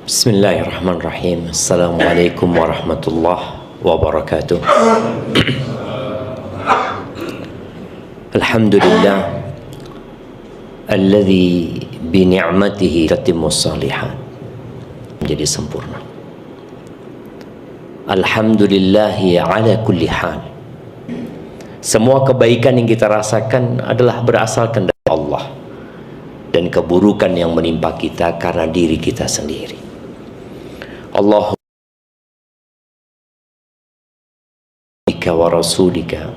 Bismillahirrahmanirrahim. Assalamualaikum warahmatullahi wabarakatuh. Alhamdulillah alladzi bi ni'matihi tatimmus shalihat, menjadi sempurna. Alhamdulillahi ala kulli hal. Semua kebaikan yang kita rasakan adalah berasalkan dari Allah, dan keburukan yang menimpa kita karena diri kita sendiri. Allahumma wa rasulika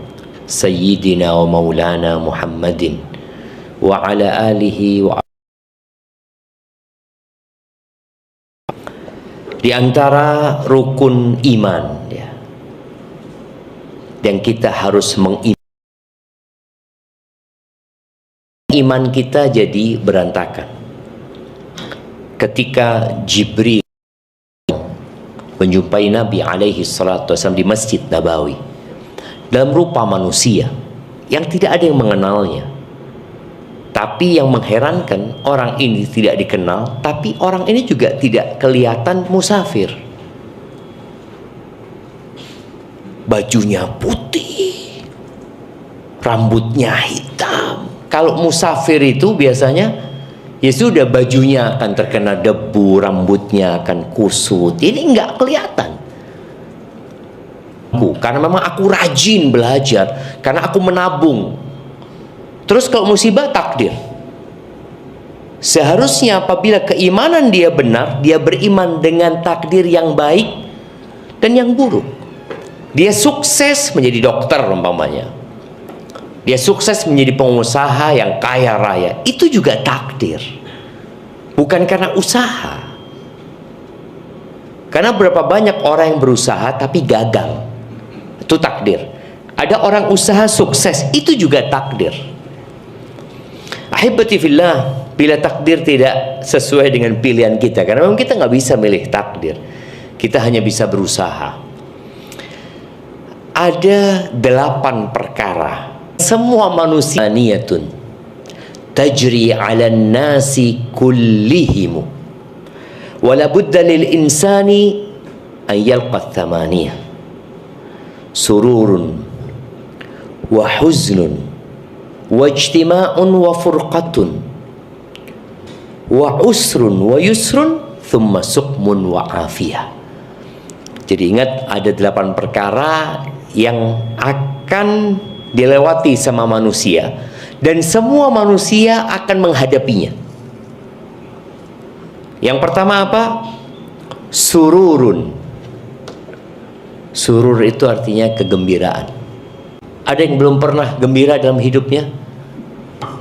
sayyidina wa maulana Muhammadin wa ala alihi wa. Di antara rukun iman ya, dan kita harus iman kita jadi berantakan ketika Jibril menjumpai Nabi alaihi salatu wasallam di Masjid Nabawi dalam rupa manusia yang tidak ada yang mengenalnya. Tapi yang mengherankan, orang ini tidak dikenal, tapi orang ini juga tidak kelihatan musafir. Bajunya putih, rambutnya hitam. Kalau musafir itu biasanya ya sudah, bajunya akan terkena debu, rambutnya akan kusut. Ini nggak kelihatan. Karena memang aku rajin belajar, karena aku menabung. Terus kalau musibah, takdir. Seharusnya apabila keimanan dia benar, dia beriman dengan takdir yang baik dan yang buruk. Dia sukses menjadi dokter umpamanya, dia sukses menjadi pengusaha yang kaya raya, itu juga takdir, bukan karena usaha. Karena berapa banyak orang yang berusaha tapi gagal, itu takdir. Ada orang usaha sukses, itu juga takdir. Ahibati fillah, bila takdir tidak sesuai dengan pilihan kita, karena memang kita nggak bisa milih takdir, kita hanya bisa berusaha. Ada 8 perkara semua manusia niyatun tajri 'alan nasi kullihimu wala budda lil insani an yalqa thamaniyah sururun wa huznun wa ijtima'un wa furqatun wa usrun wa yusrun thumma suqmun wa afiyah. Jadi ingat, ada 8 perkara yang akan dilewati sama manusia, dan semua manusia akan menghadapinya. Yang pertama apa? Sururun. Surur itu artinya kegembiraan. Ada yang belum pernah gembira dalam hidupnya?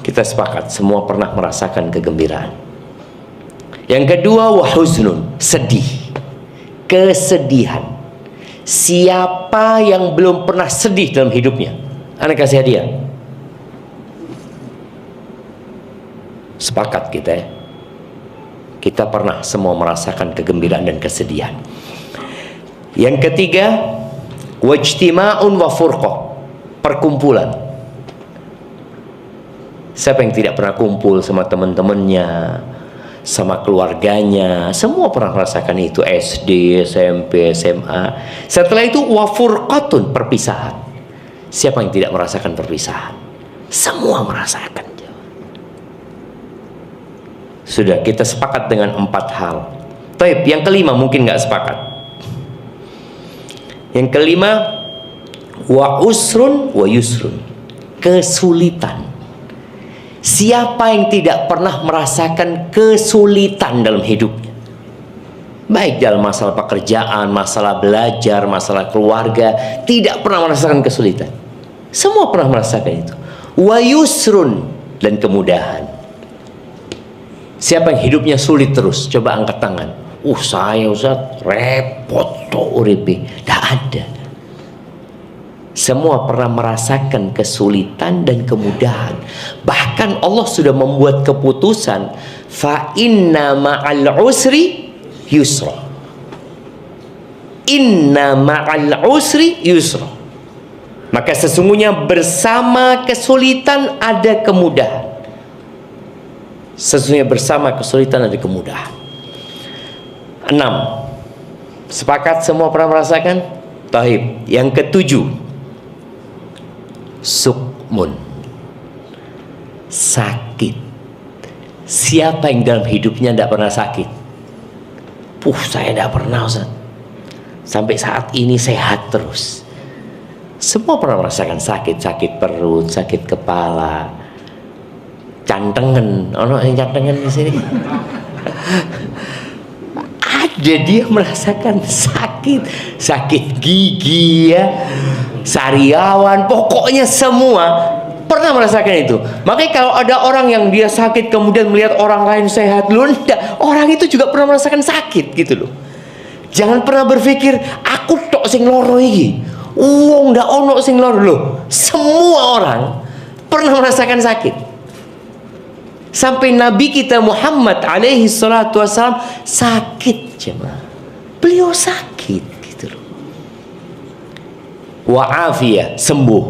Kita sepakat, semua pernah merasakan kegembiraan. Yang kedua, wahuznun, sedih, kesedihan. Siapa yang belum pernah sedih dalam hidupnya? Anda kasih hadiah. Sepakat kita ya. Kita pernah semua merasakan kegembiraan dan kesedihan. Yang ketiga, wajtima'un wa furqah, perkumpulan. Siapa yang tidak pernah kumpul sama teman-temannya, sama keluarganya? Semua pernah merasakan itu, SD, SMP, SMA. Setelah itu wafurqatun, perpisahan. Siapa yang tidak merasakan perpisahan? Semua merasakan. Sudah, kita sepakat dengan 4 hal. Taib, yang kelima mungkin nggak sepakat. Yang kelima, wa usrun wa yusrun, kesulitan. Siapa yang tidak pernah merasakan kesulitan dalam hidupnya? Baik dalam masalah pekerjaan, masalah belajar, masalah keluarga, tidak pernah merasakan kesulitan. Semua pernah merasakan itu. Wa yusrun, dan kemudahan. Siapa yang hidupnya sulit terus? Coba angkat tangan. Saya Ustaz, repot tuh uripe. Tidak ada. Semua pernah merasakan kesulitan dan kemudahan. Bahkan Allah sudah membuat keputusan, fa inna ma'al usri yusra. Inna ma'al usri yusra. Maka sesungguhnya bersama kesulitan ada kemudahan. Sesungguhnya bersama kesulitan ada kemudahan. 6. Sepakat semua pernah merasakan? Taib. Yang ketujuh, sukmun, sakit. Siapa yang dalam hidupnya tidak pernah sakit? Saya tidak pernah, Ustaz. Sampai saat ini sehat terus. Semua pernah merasakan sakit, sakit perut, sakit kepala, cantengan. Ono yang cantengan di sini. Ada dia merasakan sakit, sakit gigi ya, sariawan, pokoknya semua pernah merasakan itu. Makanya kalau ada orang yang dia sakit kemudian melihat orang lain sehat, orang itu juga pernah merasakan sakit gitu loh. Jangan pernah berpikir aku tok sing loro iki. Wong ndak ono sing loro loh. Semua orang pernah merasakan sakit. Sampai Nabi kita Muhammad alaihi salatu wassalam sakit, jemaah. Beliau sakit gitu loh. Wa afiyah, sembuh.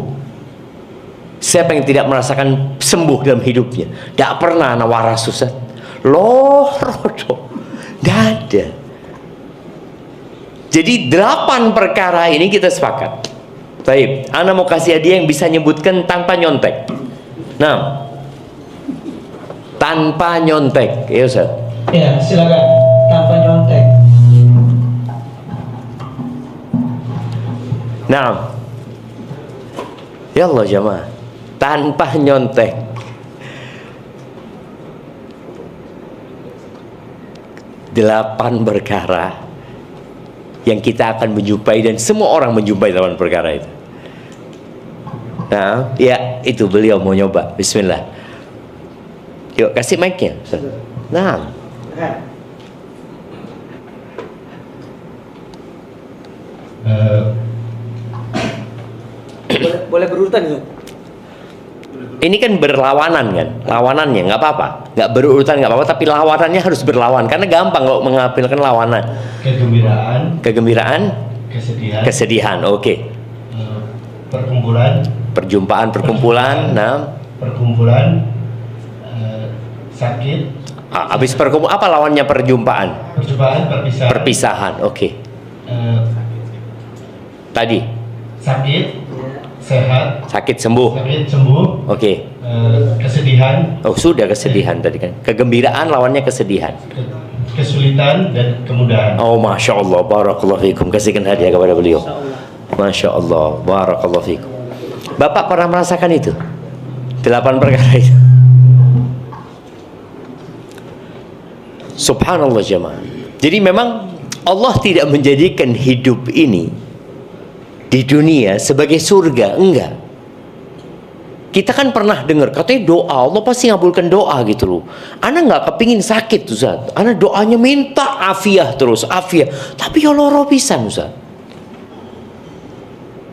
Siapa yang tidak merasakan sembuh dalam hidupnya? Tidak pernah ana waras, Ustaz. Rodo. Tidak ada. Jadi 8 perkara ini kita sepakat. Baik, ana mau kasih hadiah yang bisa nyebutkan tanpa nyontek. Nah, tanpa nyontek, ya Ustaz. Ya, silakan. Tanpa nyontek. Nah, ya Allah jamaah, tanpa nyontek. 8 perkara yang kita akan menjumpai dan semua orang menjumpai 8 perkara itu. Nah, ya itu beliau mau nyoba. Bismillah. Yuk kasih mic-nya. Nah. Boleh berurutan itu? Ini kan berlawanan kan, lawanannya nggak apa-apa, nggak berurutan nggak apa-apa, tapi lawanannya harus berlawan karena gampang kalau mengambilkan lawanan. Kegembiraan, kesedihan, oke. Perkumpulan, nah. Sakit. Habis perkumpulan apa lawannya perjumpaan? Perpisahan, oke. Tadi. Sakit sembuh. Oke. Kesedihan. Oh sudah kesedihan tadi kan. Kegembiraan lawannya kesedihan. Kesulitan dan kemudahan. Oh masya Allah, barakallahu fikum. Kasihkan hadiah kepada beliau. Masya Allah, barakallahu fikum. Bapak pernah merasakan itu? 8 perkara itu. Subhanallah jemaah. Jadi memang Allah tidak menjadikan hidup ini di dunia sebagai surga, enggak. Kita kan pernah dengar katanya doa Allah pasti ngabulkan doa gitu loh. Ana nggak kepingin sakit Ustaz. Ana doanya minta afiah terus, afiah. Tapi ya loro pisan Ustaz.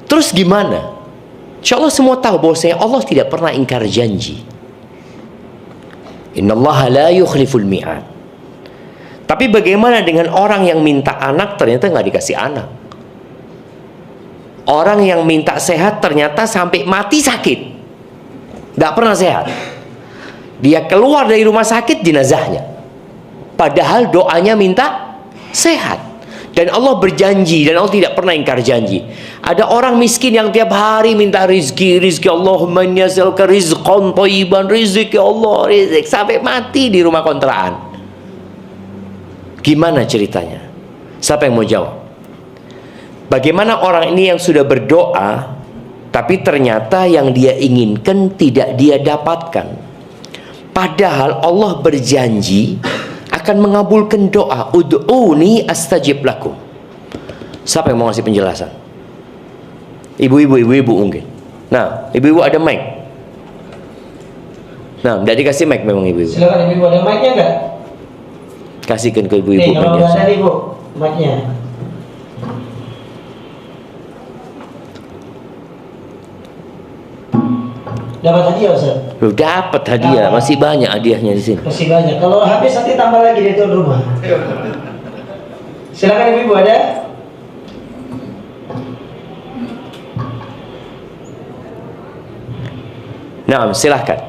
Terus gimana? Insya Allah semua tahu bahwasanya Allah tidak pernah ingkar janji. Innallaha la yukhliful mi'ad. Tapi bagaimana dengan orang yang minta anak ternyata nggak dikasih anak? Orang yang minta sehat ternyata sampai mati sakit, tidak pernah sehat. Dia keluar dari rumah sakit jenazahnya, padahal doanya minta sehat. Dan Allah berjanji, dan Allah tidak pernah ingkar janji. Ada orang miskin yang tiap hari minta rizki Allahumma inni as'aluka rizqan thayyiban, rizki Allah, rizki, sampai mati di rumah kontrakan. Gimana ceritanya? Siapa yang mau jawab? Bagaimana orang ini yang sudah berdoa tapi ternyata yang dia inginkan tidak dia dapatkan, padahal Allah berjanji akan mengabulkan doa. Ud'uni astajib lakum. Siapa yang mau ngasih penjelasan? Ibu-ibu mungkin. Nah, ibu-ibu ada mic. Nah, tidak dikasih mic memang ibu-ibu. Silakan ibu ada mic-nya enggak? Kasihkan ke ibu-ibu. Kalau nggak ada ibu mic-nya. Dapat hadiah Ustaz? Loh, dapat hadiah, masih banyak hadiahnya di sini. Masih banyak. Kalau habis nanti tambah lagi di tuan rumah. Silakan ibu ada. Nah, silahkan.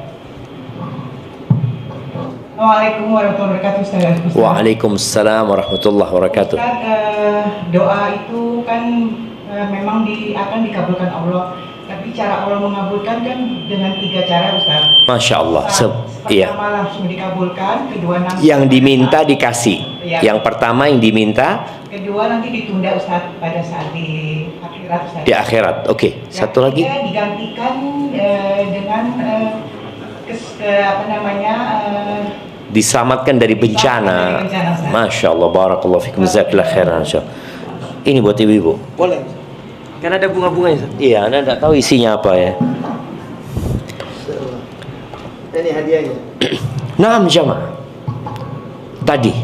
Waalaikumsalam warahmatullahi wabarakatuh, Ustaz. Waalaikumsalam warahmatullahi wabarakatuh. Ustaz, doa itu kan memang akan dikabulkan Allah. Tapi cara Allah mengabulkan kan dengan 3 cara, Ustaz. Masya Allah. Iya. Pertama langsung dikabulkan, kedua nanti Yang diminta dikasih. Iya. Yang pertama yang diminta kedua nanti ditunda, Ustaz, pada saat di akhirat, Ustaz. di akhirat. Oke. Yang Satu lagi. ketiga digantikan dengan Diselamatkan dari bencana. Masya Allah. Barakallahu fikum. Jazakallah khairan. Ini buat ibu-ibu. Boleh. Kan ada bunga-bunganya. Iya, Anda tidak tahu isinya apa ya. Ini hadiahnya. Naam jamaah. Tadi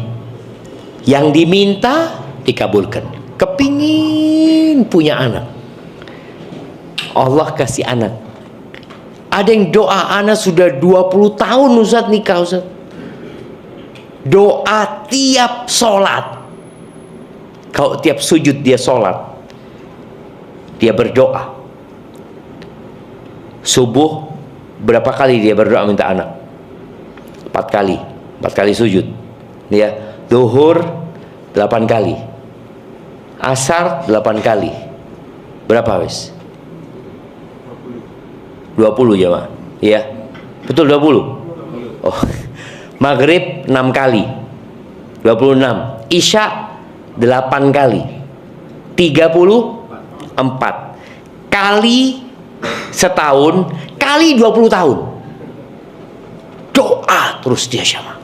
yang diminta dikabulkan. Kepingin punya anak, Allah kasih anak. Ada yang doa anak sudah 20 tahun Ustaz nikah Ustaz. Doa tiap sholat. Kalau tiap sujud dia sholat, dia berdoa. Subuh berapa kali dia berdoa minta anak? 4 kali. 4 kali sujud. Ya. Zuhur 8 kali. Asar 8 kali. Berapa wes? 20 jemaah. Ya. Betul 20? Oh. Maghrib 6 kali. 26. Isya 8 kali. 34 kali setahun kali 20 tahun. Doa terus dia sama.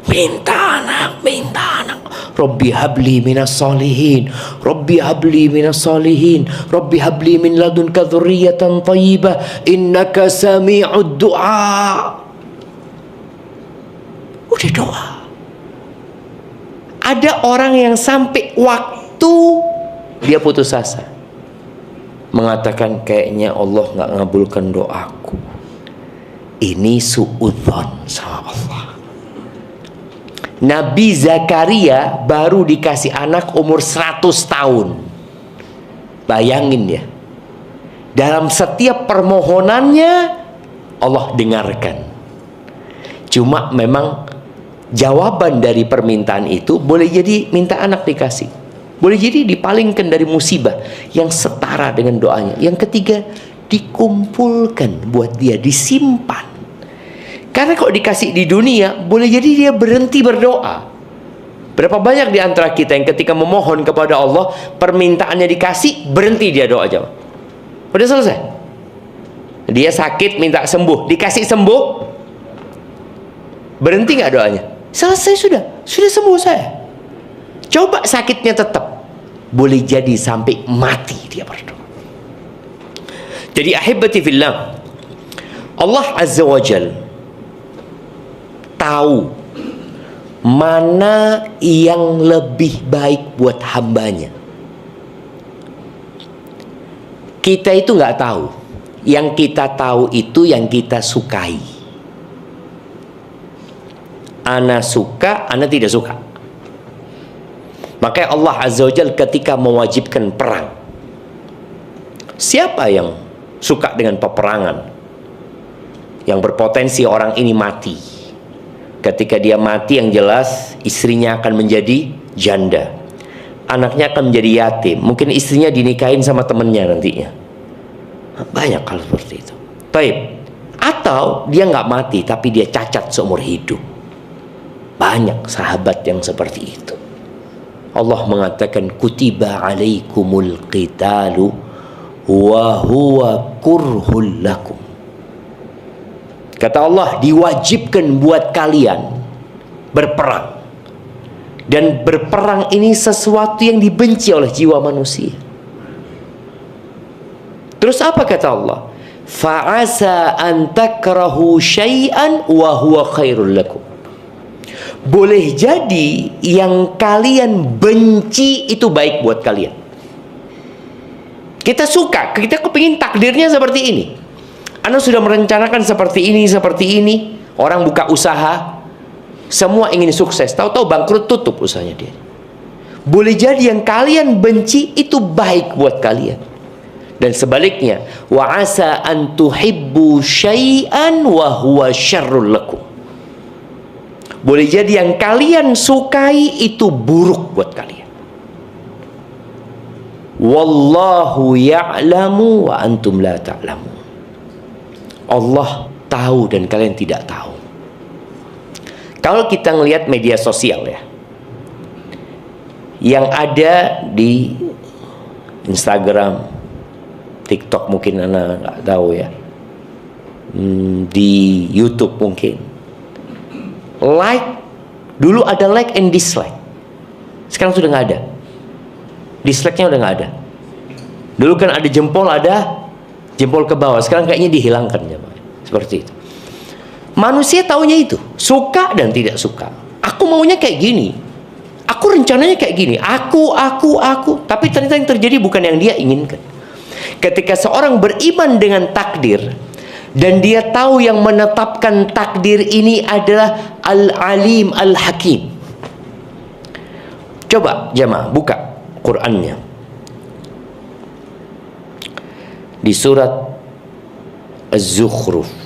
Minta anak, minta anak. Rabbi habli minas salihin, Rabbi habli minas salihin, Rabbi habli min ladunka dzurriyyatan thayyibah, innaka sami'ud du'a. Udah doa. Ada orang yang sampai waktu dia putus asa, mengatakan kayaknya Allah nggak ngabulkan doaku. Ini suudzon sama Allah. Nabi Zakaria baru dikasih anak umur 100 tahun. Bayangin ya. Dalam setiap permohonannya Allah dengarkan. Cuma memang jawaban dari permintaan itu boleh jadi minta anak dikasih, boleh jadi dipalingkan dari musibah yang setara dengan doanya. Yang ketiga, dikumpulkan buat dia, disimpan. Karena kalau dikasih di dunia, boleh jadi dia berhenti berdoa. Berapa banyak di antara kita yang ketika memohon kepada Allah, permintaannya dikasih, berhenti dia doa aja. Udah selesai. Dia sakit minta sembuh, dikasih sembuh, berhenti nggak doanya? Selesai sudah sembuh saya. Coba sakitnya tetap, boleh jadi sampai mati dia berdoa. Jadi ahibati fillah, Allah Azza wa Jal tahu mana yang lebih baik buat hambanya. Kita itu nggak tahu. Yang kita tahu itu yang kita sukai. Ana suka, ana tidak suka. Makanya Allah Azza wa Jalla ketika mewajibkan perang, siapa yang suka dengan peperangan yang berpotensi orang ini mati? Ketika dia mati, yang jelas istrinya akan menjadi janda, anaknya akan menjadi yatim, mungkin istrinya dinikahin sama temennya nantinya. Banyak hal seperti itu. Taib. Atau dia nggak mati tapi dia cacat seumur hidup. Banyak sahabat yang seperti itu. Allah mengatakan kutiba alaikumul qitalu wa huwa kurhul lakum. Kata Allah, diwajibkan buat kalian berperang. Dan berperang ini sesuatu yang dibenci oleh jiwa manusia. Terus apa kata Allah? Fa'asa an takrahu syai'an wa huwa khairul lakum. Boleh jadi yang kalian benci itu baik buat kalian. Kita suka, kita kepingin takdirnya seperti ini. Anda sudah merencanakan seperti ini. Orang buka usaha, semua ingin sukses. Tahu-tahu bangkrut, tutup usahanya dia. Boleh jadi yang kalian benci itu baik buat kalian. Dan sebaliknya, wa asa an tuhibbu syai'an wa huwa syarrul lakum. boleh jadi yang kalian sukai itu buruk buat kalian. Wallahu ya'lamu wa antum la ta'lamun. Allah tahu dan kalian tidak tahu. Kalau kita ngelihat media sosial ya, yang ada di Instagram, TikTok mungkin anak nggak tahu ya, di YouTube mungkin, like, dulu ada like and dislike, sekarang sudah nggak ada. Dislike-nya udah nggak ada. Dulu kan ada jempol ke bawah, sekarang kayaknya dihilangkan ya, seperti itu. Manusia taunya itu, suka dan tidak suka. Aku maunya kayak gini, aku rencananya kayak gini, aku. Tapi ternyata yang terjadi bukan yang dia inginkan. Ketika seorang beriman dengan takdir, dan dia tahu yang menetapkan takdir ini adalah Al-Alim Al-Hakim. Coba jemaah buka Qur'annya di surat Az-Zukhruf.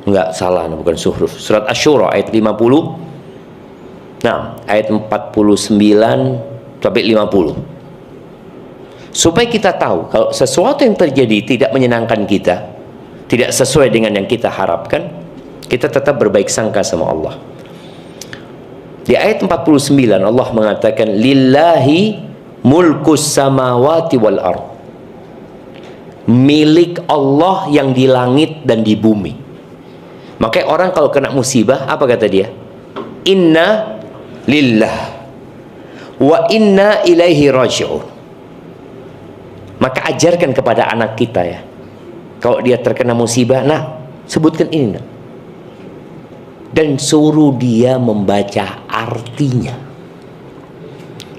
Enggak, salah, bukan Zuhruf. Surat Asy-Syura ayat 50. Nah, ayat 49 sampai 50. Supaya kita tahu kalau sesuatu yang terjadi tidak menyenangkan kita, tidak sesuai dengan yang kita harapkan, kita tetap berbaik sangka sama Allah. Di ayat 49 Allah mengatakan lillahi mulkus samawati wal ard. Milik Allah yang di langit dan di bumi. Makanya orang kalau kena musibah apa kata dia? Inna lillah wa inna ilaihi raji'un. Maka ajarkan kepada anak kita ya, kalau dia terkena musibah, nah sebutkan ini nah, dan suruh dia membaca artinya.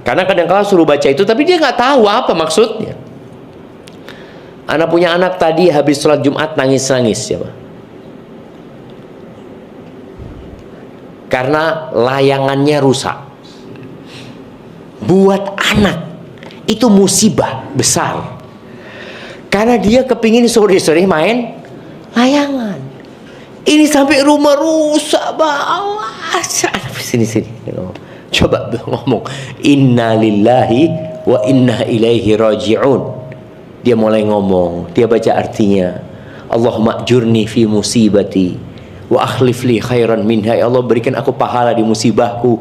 Karena kadang-kala suruh baca itu tapi dia nggak tahu apa maksudnya. Anak punya anak tadi habis sholat Jumat nangis-nangis ya Pak, karena layangannya rusak. Buat anak itu musibah besar, karena dia kepingin sore-sore main layangan. Ini sampai rumah rusak bawah. Sini. Coba ngomong inna lillahi wa inna ilaihi raji'un. Dia mulai ngomong, dia baca artinya. Allahumma ajurni fi musibati wa akhlif li khairan minha. Ya Allah, berikan aku pahala di musibahku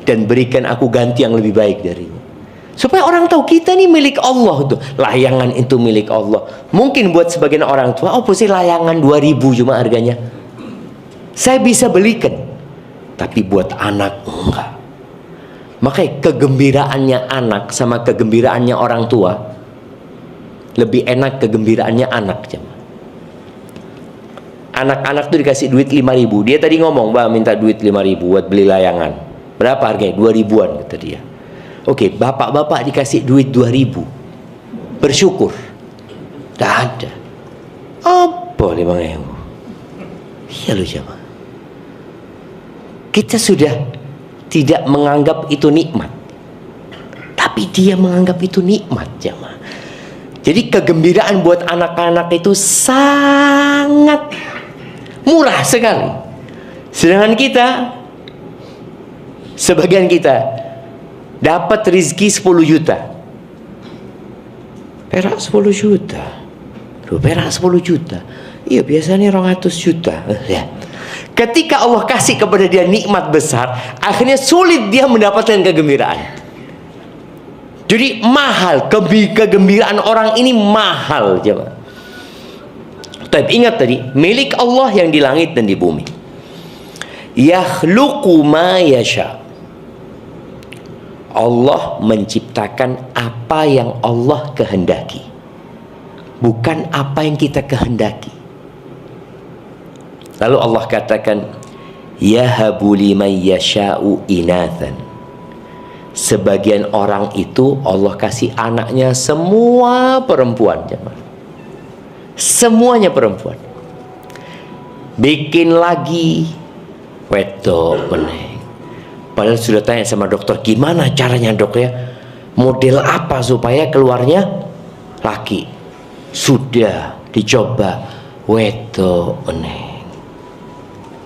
dan berikan aku ganti yang lebih baik darinya. Supaya orang tahu kita ini milik Allah tuh. Layangan itu milik Allah. Mungkin buat sebagian orang tua, oh sih layangan 2.000 cuma harganya, saya bisa belikan. Tapi buat anak enggak. Makanya kegembiraannya anak sama kegembiraannya orang tua, lebih enak kegembiraannya anak. Anak-anak tuh dikasih duit 5.000. Dia tadi ngomong, "Mbak, minta duit 5.000 buat beli layangan." Berapa harganya? 2.000-an kata dia. Oke, bapak-bapak dikasih duit 2.000. Bersyukur. Tak ada. Apa 5.000? Iya loh jemaah. Kita sudah tidak menganggap itu nikmat, tapi dia menganggap itu nikmat jemaah. Jadi kegembiraan buat anak-anak itu sangat murah sekali. Sedangkan kita, sebagian kita dapat rezeki 10 juta. Perak 10 juta. Loh, perak 10 juta. Iya, biasanya 200 juta. Ya. Ketika Allah kasih kepada dia nikmat besar, akhirnya sulit dia mendapatkan kegembiraan. Jadi mahal, kegembiraan orang ini mahal. Tapi ingat tadi, milik Allah yang di langit dan di bumi. Yakhluqu ma yasha. Allah menciptakan apa yang Allah kehendaki, bukan apa yang kita kehendaki. Lalu Allah katakan, yahabu liman yasha'u inathan. Sebagian orang itu Allah kasih anaknya semua perempuan. Semuanya perempuan. Bikin lagi wedok meneng. Padahal sudah tanya sama dokter, gimana caranya dok ya, model apa supaya keluarnya laki. Sudah dicoba Wedo neng.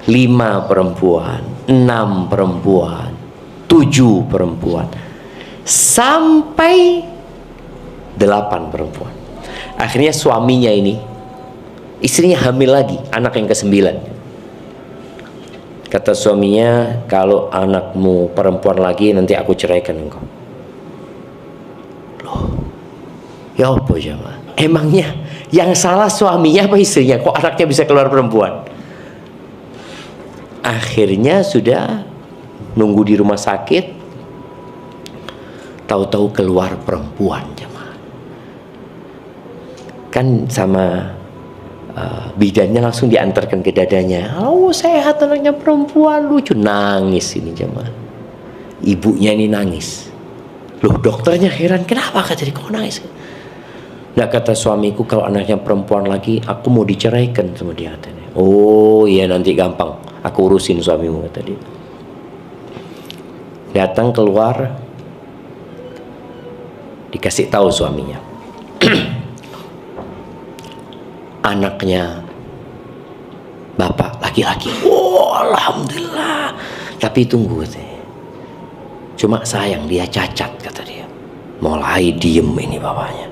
5 perempuan, 6 perempuan, 7 perempuan, sampai 8 perempuan. Akhirnya suaminya ini, istrinya hamil lagi, anak yang ke-9. Kata suaminya, kalau anakmu perempuan lagi nanti aku ceraikan engkau. Loh, ya apa jemaah? Emangnya yang salah suaminya apa istrinya? Kok anaknya bisa keluar perempuan? Akhirnya sudah nunggu di rumah sakit, tahu-tahu keluar perempuan jemaah. Kan sama bidannya langsung diantarkan ke dadanya. Oh sehat anaknya perempuan, lucu. Nangis ini jemaah. Ibunya ini nangis. Loh dokternya heran, kenapa kata dia, kok nangis? Nah kata suamiku, kalau anaknya perempuan lagi aku mau diceraikan sama dia katanya. Oh iya nanti gampang, aku urusin suamimu kata dia. Datang keluar, dikasih tahu suaminya. Anaknya bapak laki-laki. Oh alhamdulillah. Tapi tunggu katanya. Cuma sayang dia cacat kata dia. Mulai diem ini bapaknya.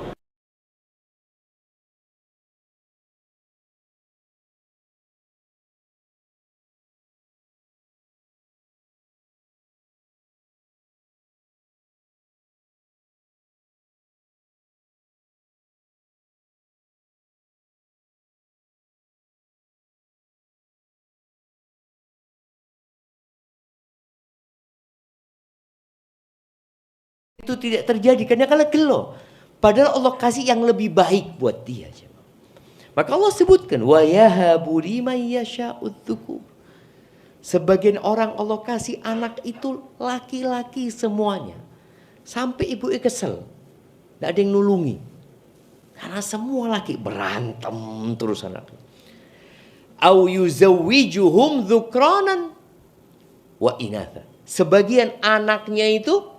Itu tidak terjadi karena gelo. Padahal Allah kasih yang lebih baik buat dia. Maka Allah sebutkan wa yahabu liman yasha'u dzukur. Sebagian orang Allah kasih anak itu laki-laki semuanya. Sampai ibu kesel. Tidak ada yang nulungi. Karena semua laki berantem terus anaknya. Au yuzawwijuhum dzukranan wa inatha. Sebagian anaknya itu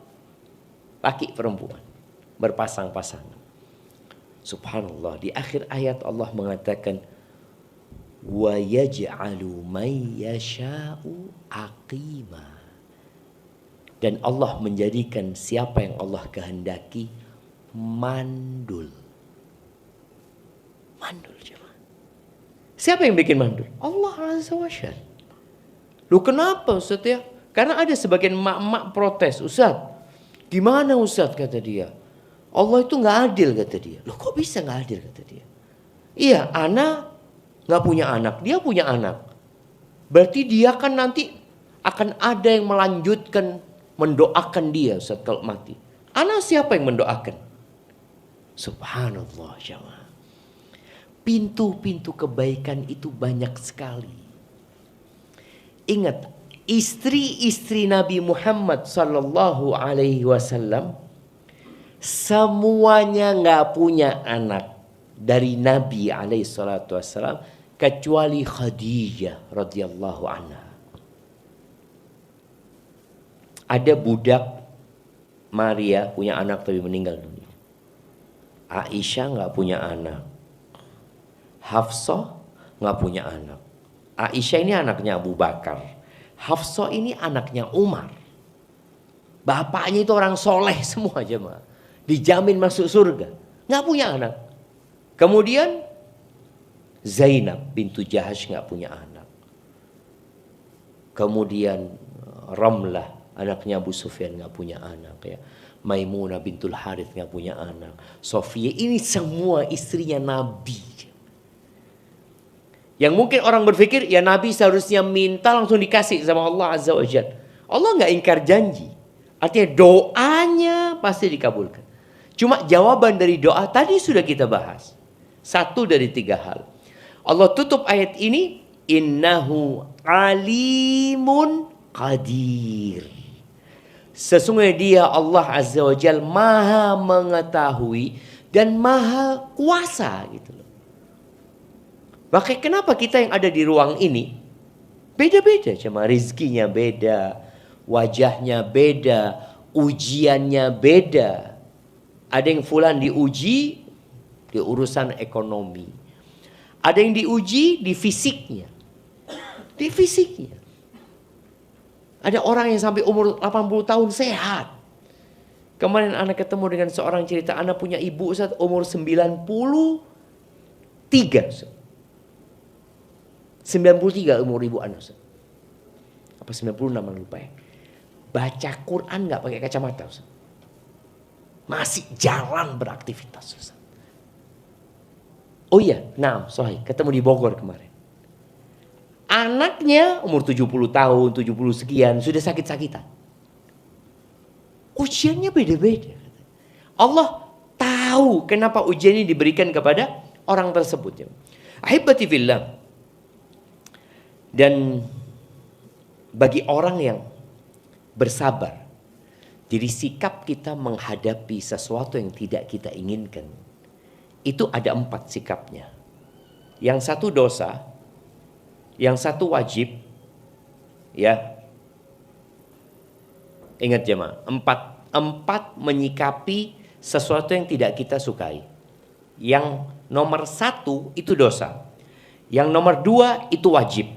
laki perempuan berpasang-pasangan. Subhanallah, di akhir ayat Allah mengatakan wa yaj'alu may yasha'u aqima. Dan Allah menjadikan siapa yang Allah kehendaki mandul. Mandul jemaah. Siapa yang bikin mandul? Allah Azza wa Jalla. Lu kenapa Ustaz ya? Karena ada sebagian mak-mak protes, Ustaz. Gimana Ustaz kata dia? Allah itu nggak adil kata dia. Loh kok bisa nggak adil kata dia? Iya, ana nggak punya anak, dia punya anak. Berarti dia kan nanti akan ada yang melanjutkan mendoakan dia Ustaz kalau mati. Ana siapa yang mendoakan? Subhanallah jemaah. Pintu-pintu kebaikan itu banyak sekali. Ingat, istri-istri Nabi Muhammad sallallahu alaihi wasallam semuanya nggak punya anak dari Nabi alaihi salatu wasallam kecuali Khadijah radhiyallahu anha. Ada budak Maria punya anak tapi meninggal dunia. Aisyah nggak punya anak. Hafsah nggak punya anak. Aisyah ini anaknya Abu Bakar. Hafsah ini anaknya Umar. Bapaknya itu orang soleh semua jemaah. Dijamin masuk surga. Nggak punya anak. Kemudian Zainab bintu Jahash nggak punya anak. Kemudian Ramlah anaknya Abu Sufyan nggak punya anak ya. Maimunah bintul Harith nggak punya anak. Sofia ini semua istrinya Nabi. Yang mungkin orang berpikir ya Nabi seharusnya minta langsung dikasih sama Allah Azza wa Jalla. Allah nggak ingkar janji. Artinya doanya pasti dikabulkan. Cuma jawaban dari doa tadi sudah kita bahas. 1 dari 3 hal. Allah tutup ayat ini. Innahu alimun qadir. Sesungguhnya dia Allah Azza wa Jalla maha mengetahui dan maha kuasa gitu loh. Makanya kenapa kita yang ada di ruang ini beda-beda, cuma rizkinya beda, wajahnya beda, ujiannya beda. Ada yang fulan diuji di urusan ekonomi. Ada yang diuji di fisiknya. Di fisiknya. Ada orang yang sampai umur 80 tahun sehat. Kemarin anak ketemu dengan seorang cerita, anak punya ibu Ustaz umur 93 Ustaz. 93 umur ibu anak Ustaz. Apa 96 lupa ya. Baca Quran gak pakai kacamata Ustaz. Masih jalan beraktivitas Ustaz. Oh iya, nah sorry, ketemu di Bogor kemarin. Anaknya umur 70 tahun, 70 sekian, sudah sakit-sakitan. Ujiannya beda-beda. Allah tahu kenapa ujian ini diberikan kepada orang tersebut. Ahibati fillah. Dan bagi orang yang bersabar, jadi sikap kita menghadapi sesuatu yang tidak kita inginkan, itu ada 4 sikapnya. Yang satu dosa, yang satu wajib, ya. Ingat jemaah, 4 menyikapi sesuatu yang tidak kita sukai. Yang nomor 1 itu dosa. Yang nomor 2 itu wajib.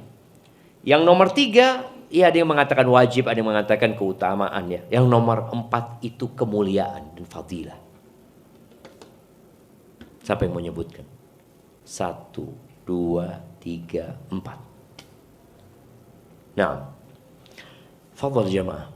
Yang nomor 3, ya ada yang mengatakan wajib, ada yang mengatakan keutamaan ya. Yang nomor 4 itu kemuliaan dan fadilah. Siapa yang mau menyebutkan? 1, 2, 3, 4. Nah, fadhal jamaah.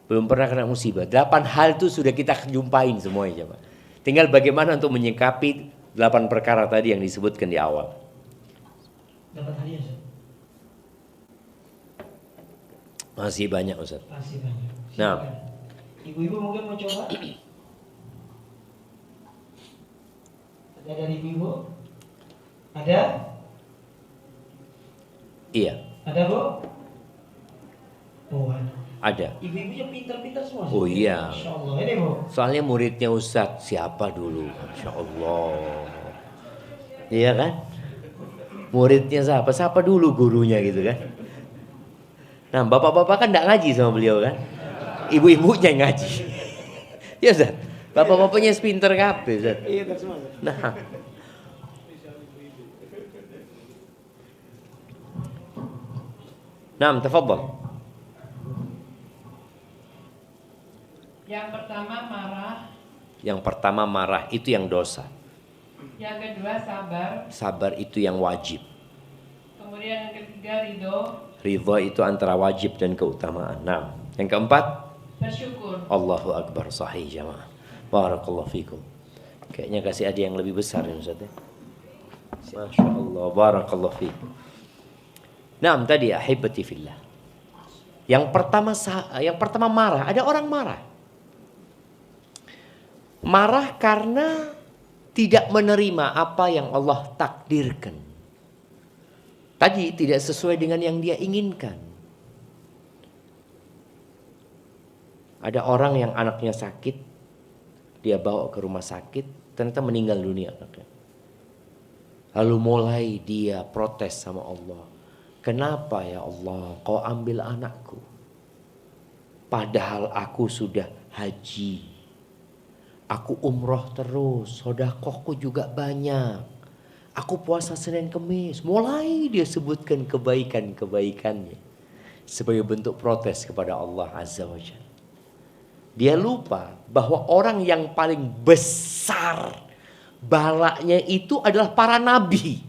Belum pernah kena musibah. 8 hal itu sudah kita jumpain semuanya jamaah. Tinggal bagaimana untuk menyikapi 8 perkara tadi yang disebutkan di awal. Dapat hadiah Ustaz? Masih banyak Ustaz. Masih banyak. Nah, Ibu-ibu mungkin mau coba? Ada dari ibu? Ada? iya, Ada Bu? Oh ada. ada. Ibu-ibunya pintar-pintar semua. Oh iya. Masya Allah. Ini Bu. Soalnya muridnya Ustaz siapa dulu? Masya Allah. Iya kan? Muridnya siapa? Siapa dulu gurunya gitu kan? Nah bapak-bapak kan gak ngaji sama beliau kan? Ibu-ibunya yang ngaji. Ya Ustaz? Bapak-bapaknya sepinter kabeh Ustaz. Iya semua. Nah. Nah, tafadhal. Yang pertama marah, Yang pertama marah itu yang dosa. yang kedua sabar, Sabar itu yang wajib. kemudian yang ketiga ridho, Ridha itu antara wajib dan keutamaan. Nah, yang keempat, bersyukur. Allahu Akbar, sahih jamaah. Barakallahu fikum. Kayaknya kasih ada yang lebih besar ya Ustaz ya. Masya Allah, barakallahu fikum. Nah, tadi ahibati fillah. Yang pertama marah. Ada orang marah. Marah karena tidak menerima apa yang Allah takdirkan. Tadi tidak sesuai dengan yang dia inginkan. Ada orang yang anaknya sakit, dia bawa ke rumah sakit, ternyata meninggal dunia anaknya. Lalu mulai dia protes sama Allah. Kenapa ya Allah kau ambil anakku? Padahal aku sudah haji. Aku umroh terus, sedekahku juga banyak. Aku puasa Senin Kemis. Mulai dia sebutkan kebaikan-kebaikannya. Sebagai bentuk protes kepada Allah Azza wa Jalla. Dia lupa bahwa orang yang paling besar balanya itu adalah para nabi.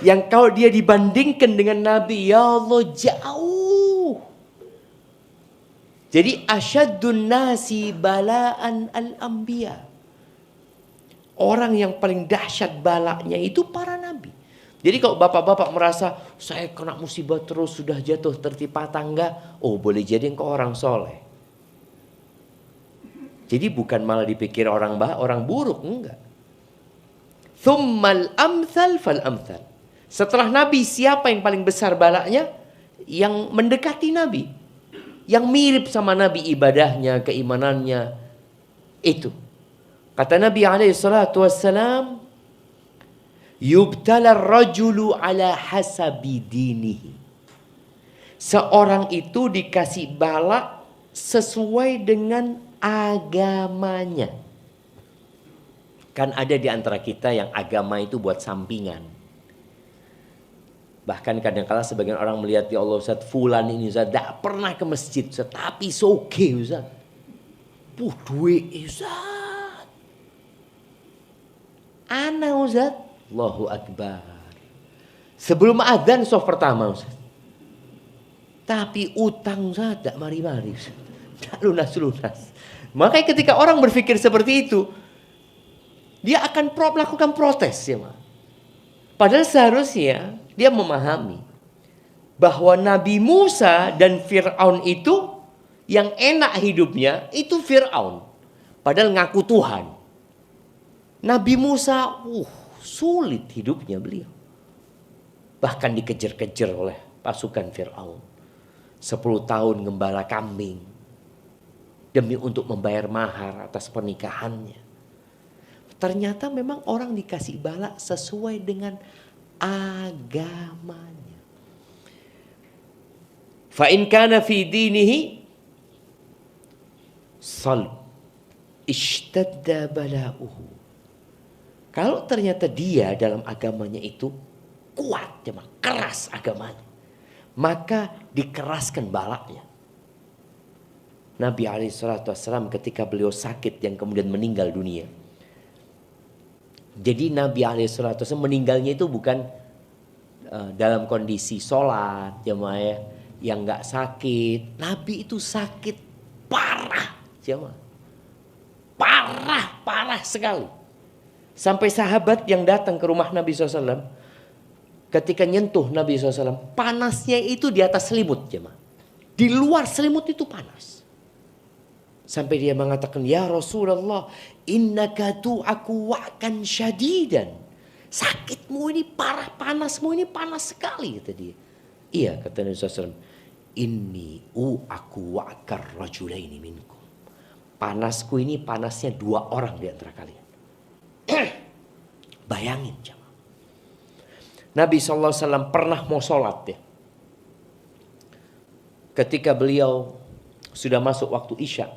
Yang kalau dia dibandingkan dengan nabi, ya Allah jauh. Jadi asyaddun nasi balaan al-anbiya. Orang yang paling dahsyat balanya itu para nabi. Jadi kalau bapak-bapak merasa saya kena musibah terus sudah jatuh tertimpa tangga, oh boleh jadi engkau orang soleh. Jadi bukan malah dipikir orang buruk, enggak. Thummal amthal fal amthal. Setelah nabi siapa yang paling besar balanya? Yang mendekati nabi. Yang mirip sama nabi ibadahnya, keimanannya. Itu. Kata Nabi SAW, yubtala rajulu ala hasabi dinihi. Seorang itu dikasih bala sesuai dengan agamanya. Kan ada di antara kita yang agama itu buat sampingan. Bahkan kadang-kala sebagian orang melihat, ya Allah Ustaz, fulan ini Ustaz tidak pernah ke masjid Ustaz, tapi soge Ustaz. Duit Ustaz. Ana Ustaz, Allahu Akbar. Sebelum adzan soft pertama Ustaz. Tapi utang Ustaz tidak mari-mari Ustaz. Tidak lunas-lunas. Makanya ketika orang berpikir seperti itu, dia akan melakukan protes ya, Ma. Padahal seharusnya dia memahami bahwa Nabi Musa dan Fir'aun itu yang enak hidupnya itu Fir'aun. Padahal ngaku Tuhan. Nabi Musa sulit hidupnya beliau. Bahkan dikejar-kejar oleh pasukan Fir'aun. 10 tahun gembala kambing. Demi untuk membayar mahar atas pernikahannya. Ternyata memang orang dikasih bala sesuai dengan agamanya. Fa in kana fi dinihi salb ishtadda bala'uhu. Kalau ternyata dia dalam agamanya itu kuat, keras agamanya, maka dikeraskan balanya. Nabi SAW ketika beliau sakit yang kemudian meninggal dunia. Jadi Nabi SAW meninggalnya itu bukan dalam kondisi sholat, jemaah ya, yang nggak sakit. Nabi itu sakit parah, jemaah, parah sekali. Sampai sahabat yang datang ke rumah Nabi SAW, ketika nyentuh Nabi SAW, panasnya itu di atas selimut, jemaah. Di luar selimut itu panas. Sampai dia mengatakan, ya Rasulullah, innaka tu'aku wa'kan syadidan. Sakitmu ini parah, panasmu ini panas sekali, kata dia. Iya, kata Nabi SAW, inni u'aku wa'kar rajulaini minkum. Panasku ini panasnya 2 orang di antara kalian. Bayangin, jemaah. Nabi SAW pernah mau sholat ya. Ketika beliau sudah masuk waktu Isya,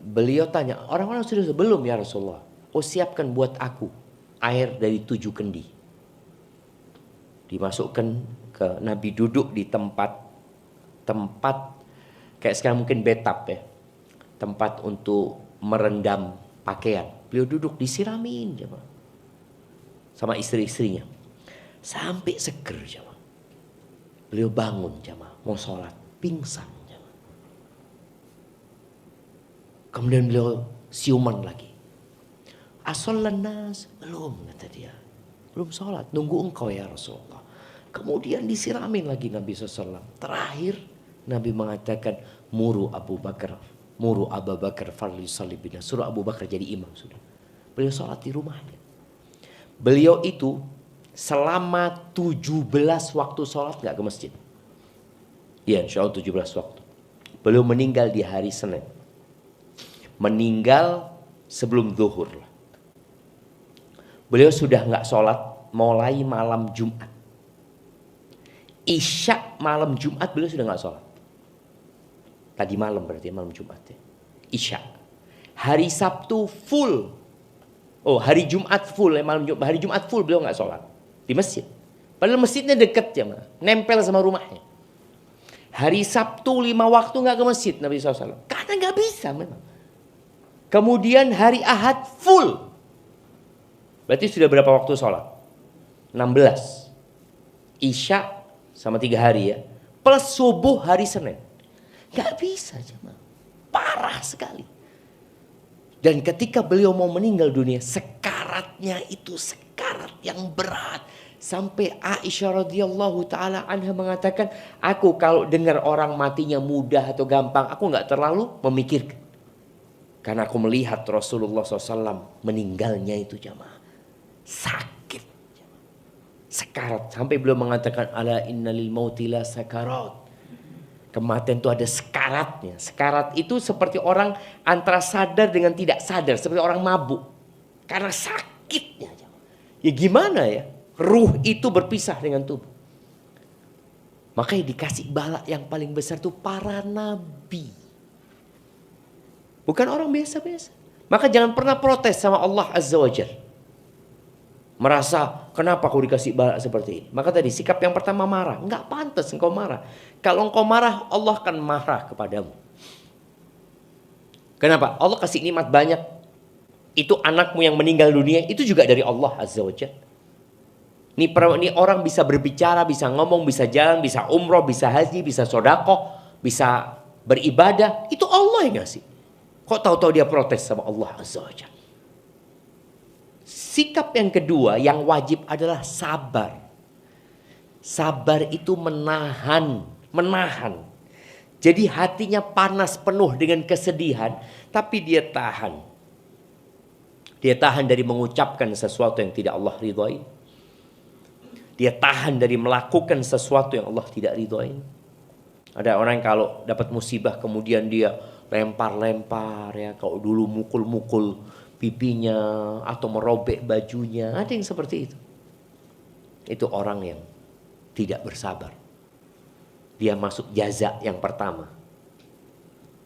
beliau tanya, orang-orang sudah sebelum ya Rasulullah. Oh, siapkan buat aku air dari 7 kendi. Dimasukkan ke Nabi, duduk di tempat kayak sekarang mungkin bathtub ya. Tempat untuk merendam pakaian. Beliau duduk disiramin jemaah. Sama istri-istrinya. Sampai seger jemaah. Beliau bangun jemaah, mau sholat, pingsan. Kemudian beliau siuman lagi. Asollan nas, belum kata dia. Belum sholat, nunggu engkau ya Rasulullah. Kemudian disiramin lagi Nabi SAW. Terakhir Nabi mengatakan, muru Abu Bakar farli salibina. Suruh Abu Bakar jadi imam sudah. Beliau sholat di rumahnya. Beliau itu selama 17 waktu sholat gak ke masjid. Ya insya Allah 17 waktu. Beliau meninggal di hari Senin. Meninggal sebelum zuhur. Beliau sudah nggak sholat mulai malam Jumat. Isya malam Jumat beliau sudah nggak sholat. Tadi malam berarti malam Jumat ya. Isya. Hari Sabtu full. Oh hari Jumat full ya, malam Jumat. Hari Jumat full beliau nggak sholat di masjid. Padahal masjidnya deket ya, nempel sama rumahnya. Hari Sabtu 5 waktu nggak ke masjid Nabi SAW. Karena nggak bisa memang. Kemudian hari Ahad full. Berarti sudah berapa waktu sholat? 16. Isya sama 3 hari ya. Plus subuh hari Senin. Gak bisa jemaah. Parah sekali. Dan ketika beliau mau meninggal dunia, sekaratnya itu sekarat yang berat. Sampai Aisyah radhiyallahu ta'ala anha mengatakan, aku kalau dengar orang matinya mudah atau gampang, aku gak terlalu memikirkan. Karena aku melihat Rasulullah SAW meninggalnya itu jamaah. Sakit. Sekarat. Sampai beliau mengatakan, ala innalil mauti la sakarat. Kematian itu ada sekaratnya. Sekarat itu seperti orang antara sadar dengan tidak sadar. Seperti orang mabuk. Karena sakitnya. Ya gimana ya? Ruh itu berpisah dengan tubuh. Makanya dikasih bala yang paling besar itu para nabi. Bukan orang biasa-biasa. Maka jangan pernah protes sama Allah Azza wa Jalla. Merasa kenapa kau dikasih bala seperti ini. Maka tadi sikap yang pertama marah. Enggak pantas engkau marah. Kalau engkau marah, Allah akan marah kepadamu. Kenapa? Allah kasih nikmat banyak. Itu anakmu yang meninggal dunia, itu juga dari Allah Azza wa Jalla. Ini orang bisa berbicara, bisa ngomong, bisa jalan, bisa umroh, bisa haji, bisa sodakoh, bisa beribadah. Itu Allah yang ngasih. Kok tahu-tahu dia protes sama Allah Azza wa Jalla? Sikap yang kedua yang wajib adalah sabar. Sabar itu menahan. Jadi hatinya panas penuh dengan kesedihan, tapi dia tahan. Dia tahan dari mengucapkan sesuatu yang tidak Allah ridhoi. Dia tahan dari melakukan sesuatu yang Allah tidak ridhoi. Ada orang yang kalau dapat musibah kemudian dia lempar-lempar ya, kalau dulu mukul-mukul pipinya atau merobek bajunya, ada yang seperti itu. Itu orang yang tidak bersabar. Dia masuk jaza yang pertama.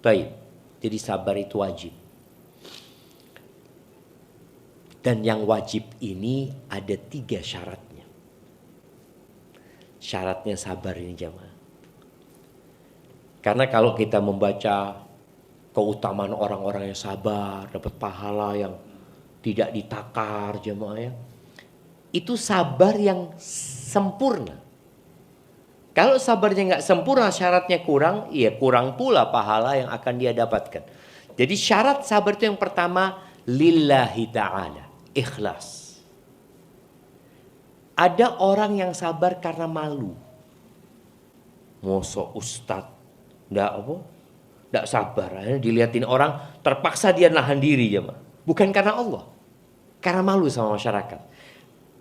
Baik, jadi sabar itu wajib. Dan yang wajib ini ada 3 syaratnya. Syaratnya sabar ini jamaah. Karena kalau kita membaca keutamaan orang-orang yang sabar, dapat pahala yang tidak ditakar jemaah ya. Itu sabar yang sempurna. Kalau sabarnya nggak sempurna, syaratnya kurang, ya kurang pula pahala yang akan dia dapatkan. Jadi syarat sabar itu yang pertama, lillahi ta'ala, ikhlas. Ada orang yang sabar karena malu. Mosok ustadz, nggak sabar, dilihatin orang, terpaksa dia nahan diri ya, bukan karena Allah, karena malu sama masyarakat.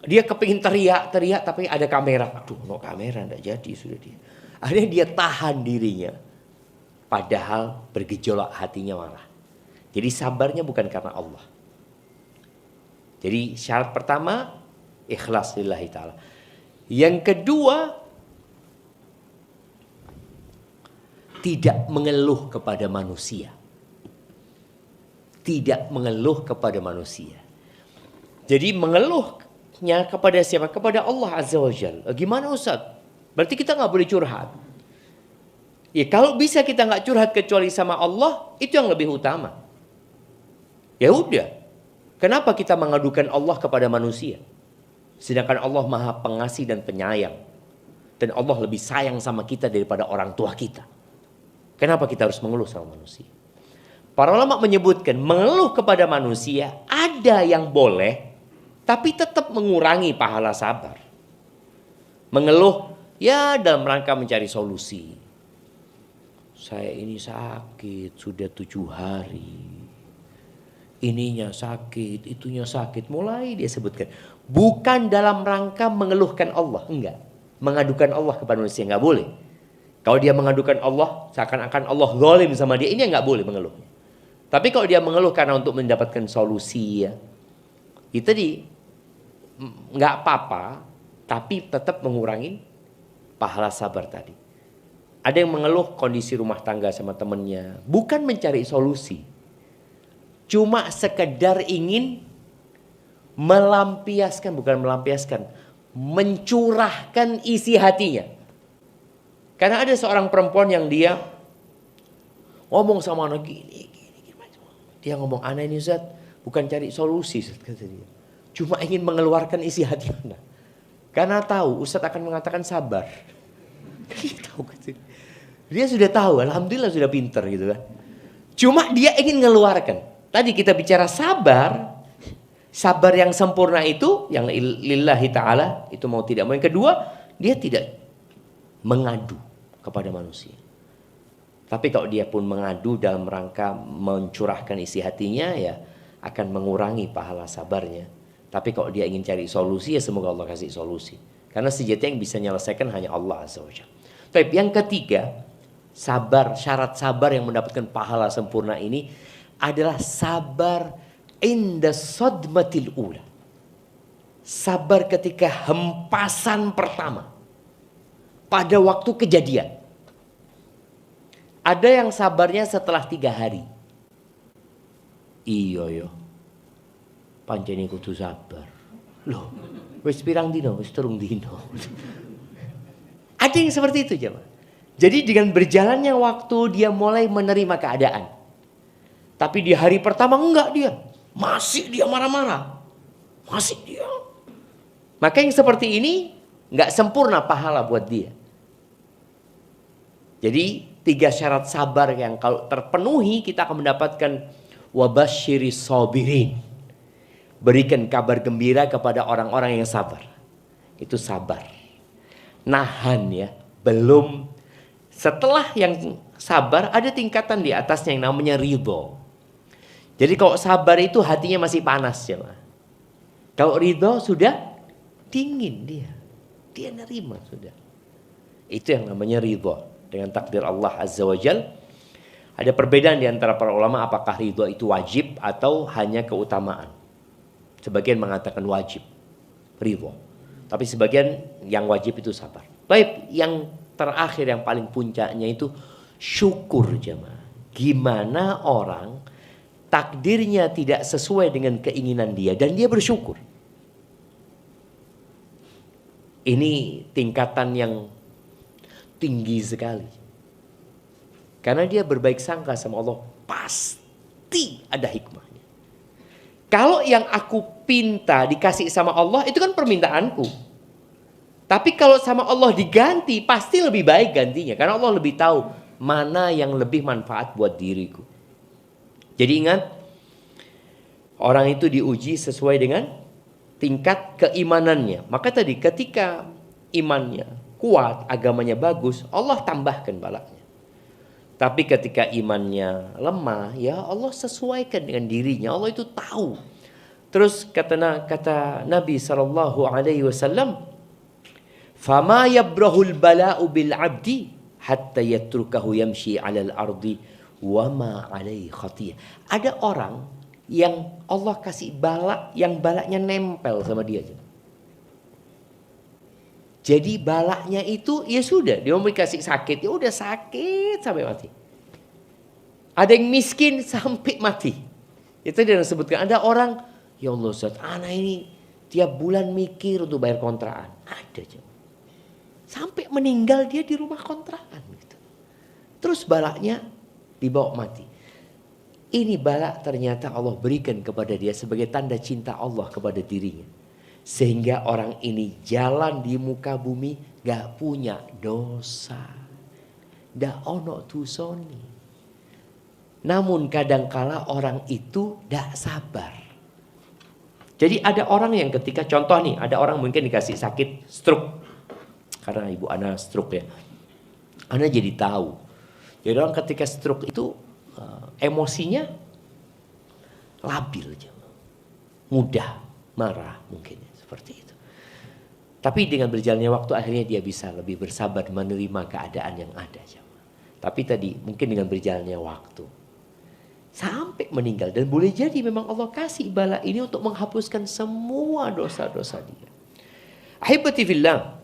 Dia kepingin teriak tapi ada kamera, aduh no kamera nggak jadi sudah dia. Akhirnya dia tahan dirinya, padahal bergejolak hatinya malah. Jadi sabarnya bukan karena Allah. Jadi syarat pertama ikhlas lillahi ta'ala. Yang kedua, tidak mengeluh kepada manusia. Tidak mengeluh kepada manusia. Jadi mengeluhnya kepada siapa? Kepada Allah Azza wa Jalla. Gimana Ustaz? Berarti kita nggak boleh curhat. Ya kalau bisa kita nggak curhat kecuali sama Allah, itu yang lebih utama. Ya udah. Kenapa kita mengadukan Allah kepada manusia? Sedangkan Allah Maha Pengasih dan Penyayang. Dan Allah lebih sayang sama kita daripada orang tua kita. Kenapa kita harus mengeluh sama manusia? Para ulama menyebutkan mengeluh kepada manusia ada yang boleh, tapi tetap mengurangi pahala sabar. Mengeluh ya dalam rangka mencari solusi. Saya ini sakit sudah 7 hari. Ininya sakit, itunya sakit. Mulai dia sebutkan. Bukan dalam rangka mengeluhkan Allah. Enggak. Mengadukan Allah kepada manusia. Enggak boleh. Kalau dia mengadukan Allah, seakan-akan Allah zalim sama dia, ini nggak boleh mengeluh. Tapi kalau dia mengeluh karena untuk mendapatkan solusi, ya, itu nggak apa-apa, tapi tetap mengurangi pahala sabar tadi. Ada yang mengeluh kondisi rumah tangga sama temennya, bukan mencari solusi, cuma sekedar ingin mencurahkan isi hatinya. Karena ada seorang perempuan yang dia ngomong sama anak gini. Dia ngomong, anak ini Ustaz bukan cari solusi Ustaz, kata dia. Cuma ingin mengeluarkan isi hati anak. Karena tahu Ustaz akan mengatakan sabar. Dia tahu, dia sudah tahu, alhamdulillah sudah pinter gitu kan. Cuma dia ingin mengeluarkan. Tadi kita bicara sabar. Sabar yang sempurna itu, yang lillahi ta'ala, itu mau tidak mau. Yang kedua, dia tidak mengadu kepada manusia. Tapi kalau dia pun mengadu dalam rangka mencurahkan isi hatinya, ya akan mengurangi pahala sabarnya. Tapi kalau dia ingin cari solusi, ya semoga Allah kasih solusi. Karena sejatinya yang bisa menyelesaikan hanya Allah Azza wa Jalla. Tapi yang ketiga, sabar, syarat sabar yang mendapatkan pahala sempurna ini adalah sabar inda sadmatil ula. Sabar ketika hempasan pertama. Pada waktu kejadian. Ada yang sabarnya setelah 3 hari. Iya ya. Pancene kudu sabar. Loh, wis pirang dino, wis 3 dino. Ada yang seperti itu, jemaah. Jadi dengan berjalannya waktu dia mulai menerima keadaan. Tapi di hari pertama enggak dia. Masih dia marah-marah. Masih dia. Maka yang seperti ini enggak sempurna pahala buat dia. Jadi 3 syarat sabar yang kalau terpenuhi kita akan mendapatkan wabasyiris sabirin. Berikan kabar gembira kepada orang-orang yang sabar. Itu sabar. Nahan ya. Belum. Setelah yang sabar ada tingkatan di atasnya yang namanya ridho. Jadi kalau sabar itu hatinya masih panas ya. Kalau ridho sudah dingin dia. Dia nerima sudah. Itu yang namanya ridho. Dengan takdir Allah Azza wa Jal. Ada perbedaan di antara para ulama apakah ridho itu wajib atau hanya keutamaan. Sebagian mengatakan wajib. Ridho. Tapi sebagian yang wajib itu sabar. Baik, yang terakhir yang paling puncaknya itu syukur jemaah. Gimana orang takdirnya tidak sesuai dengan keinginan dia dan dia bersyukur. Ini tingkatan yang tinggi sekali. Karena dia berbaik sangka sama Allah, pasti ada hikmahnya. Kalau yang aku pinta dikasih sama Allah, itu kan permintaanku. Tapi kalau sama Allah diganti, pasti lebih baik gantinya. Karena Allah lebih tahu mana yang lebih manfaat buat diriku. Jadi ingat, orang itu diuji sesuai dengan tingkat keimanannya. Maka tadi ketika imannya kuat, agamanya bagus, Allah tambahkan balanya. Tapi ketika imannya lemah, ya Allah sesuaikan dengan dirinya. Allah itu tahu. Terus kata Nabi SAW, "Fama yabrahul bala'u bil 'abdi hatta yatrukahu yamshi 'alal ardi wa ma 'alaihi khatiyah." Ada orang yang Allah kasih bala, yang balanya nempel sama dia. Jadi balaknya itu ya sudah, dia mau dikasih sakit, ya udah sakit sampai mati. Ada yang miskin sampai mati. Itu dia sebutkan, ada orang, ya Allah Ustaz, anak ini tiap bulan mikir untuk bayar kontrakan. Ada. Sampai meninggal dia di rumah kontrakan gitu. Terus balaknya dibawa mati. Ini balak ternyata Allah berikan kepada dia sebagai tanda cinta Allah kepada dirinya. Sehingga orang ini jalan di muka bumi gak punya dosa. Gak ono tusoni. Namun kadangkala orang itu gak sabar. Jadi ada orang yang ketika contoh nih, ada orang mungkin dikasih sakit stroke. Karena ibu Ana stroke ya. Ana jadi tahu. Jadi orang ketika stroke itu emosinya labil. Mudah marah mungkin. Seperti itu. Tapi dengan berjalannya waktu akhirnya dia bisa lebih bersabar menerima keadaan yang ada. Tapi tadi mungkin dengan berjalannya waktu sampai meninggal, dan boleh jadi memang Allah kasih bala ini untuk menghapuskan semua dosa-dosa dia. Ahibati fillah,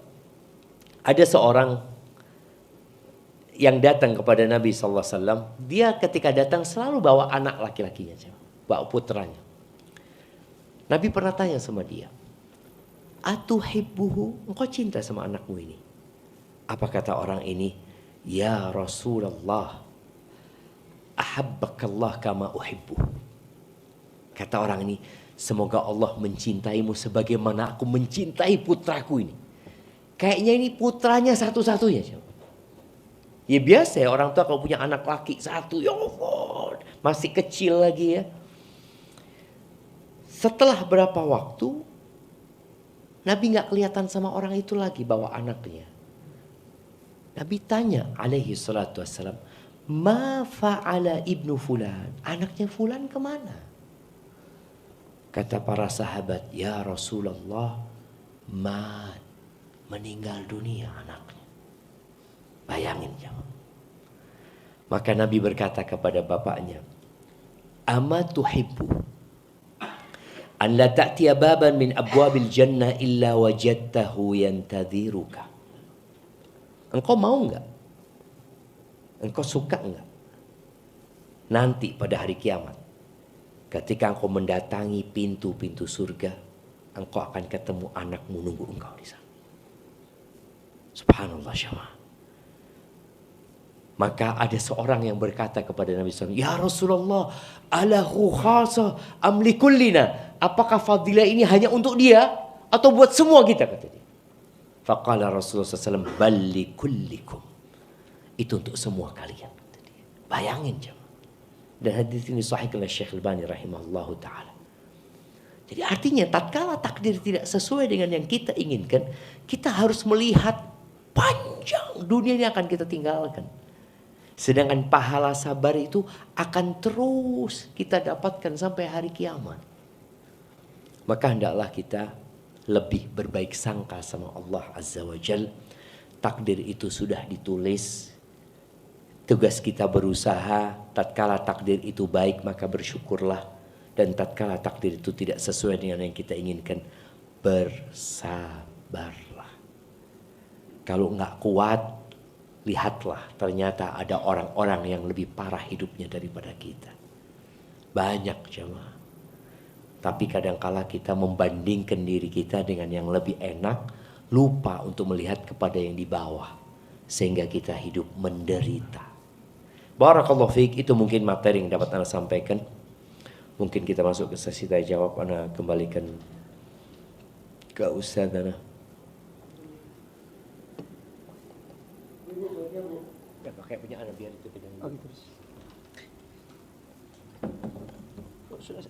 ada seorang yang datang kepada Nabi SAW. Dia ketika datang selalu bawa anak laki-lakinya, bawa putranya. Nabi pernah tanya sama dia, "Atuhibbuhu?" Engkau cinta sama anakmu ini? Apa kata orang ini? "Ya Rasulullah, ahabbakallah kama uhibbu." Kata orang ini, semoga Allah mencintaimu sebagaimana aku mencintai putraku ini. Kayaknya ini putranya satu-satunya. Ya biasa ya, orang tua kalau punya anak laki satu, ya Allah, masih kecil lagi ya. Setelah berapa waktu, Nabi gak kelihatan sama orang itu lagi bawa anaknya. Nabi tanya alaihi salatu wassalam, "Ma fa'ala ibnu fulan?" Anaknya fulan kemana? Kata para sahabat, "Ya Rasulullah, meninggal dunia anaknya." Bayangin jangan. Maka Nabi berkata kepada bapaknya, "Ama tuhibbu an la ta'tiya baban min abwabil jannah illa wajadtahu yantadhiruka." Engkau mau enggak? Engkau suka enggak? Nanti pada hari kiamat ketika engkau mendatangi pintu-pintu surga, engkau akan ketemu anakmu nunggu engkau di sana. Subhanallah syama. Maka ada seorang yang berkata kepada Nabi SAW, "Ya Rasulullah, alahu khasa amlikullina?" Apakah fadilah ini hanya untuk dia atau buat semua kita, kata dia. Faqala Rasulullah SAW, "Bal kullikum." Itu untuk semua kalian, kata dia. Bayangin jemaah. Dan hadis ini sahih oleh Syekh Albani rahimahullahu taala. Jadi artinya tatkala takdir tidak sesuai dengan yang kita inginkan, kita harus melihat panjang dunia ini akan kita tinggalkan. Sedangkan pahala sabar itu akan terus kita dapatkan sampai hari kiamat. Maka hendaklah kita lebih berbaik sangka sama Allah Azza wa Jal. Takdir itu sudah ditulis. Tugas kita berusaha, tatkala takdir itu baik maka bersyukurlah. Dan tatkala takdir itu tidak sesuai dengan yang kita inginkan, bersabarlah. Kalau enggak kuat, lihatlah ternyata ada orang-orang yang lebih parah hidupnya daripada kita. Banyak jemaah. Tapi kadangkala kita membandingkan diri kita dengan yang lebih enak, lupa untuk melihat kepada yang di bawah. Sehingga kita hidup menderita. Barakallahu fiik, itu mungkin materi yang dapat Anda sampaikan. Mungkin kita masuk ke sesi tanya jawab. Anda kembalikan ke Ustaz Ana. Ya pakai punya Anda biar itu pegang. Oh gitu. Sudah.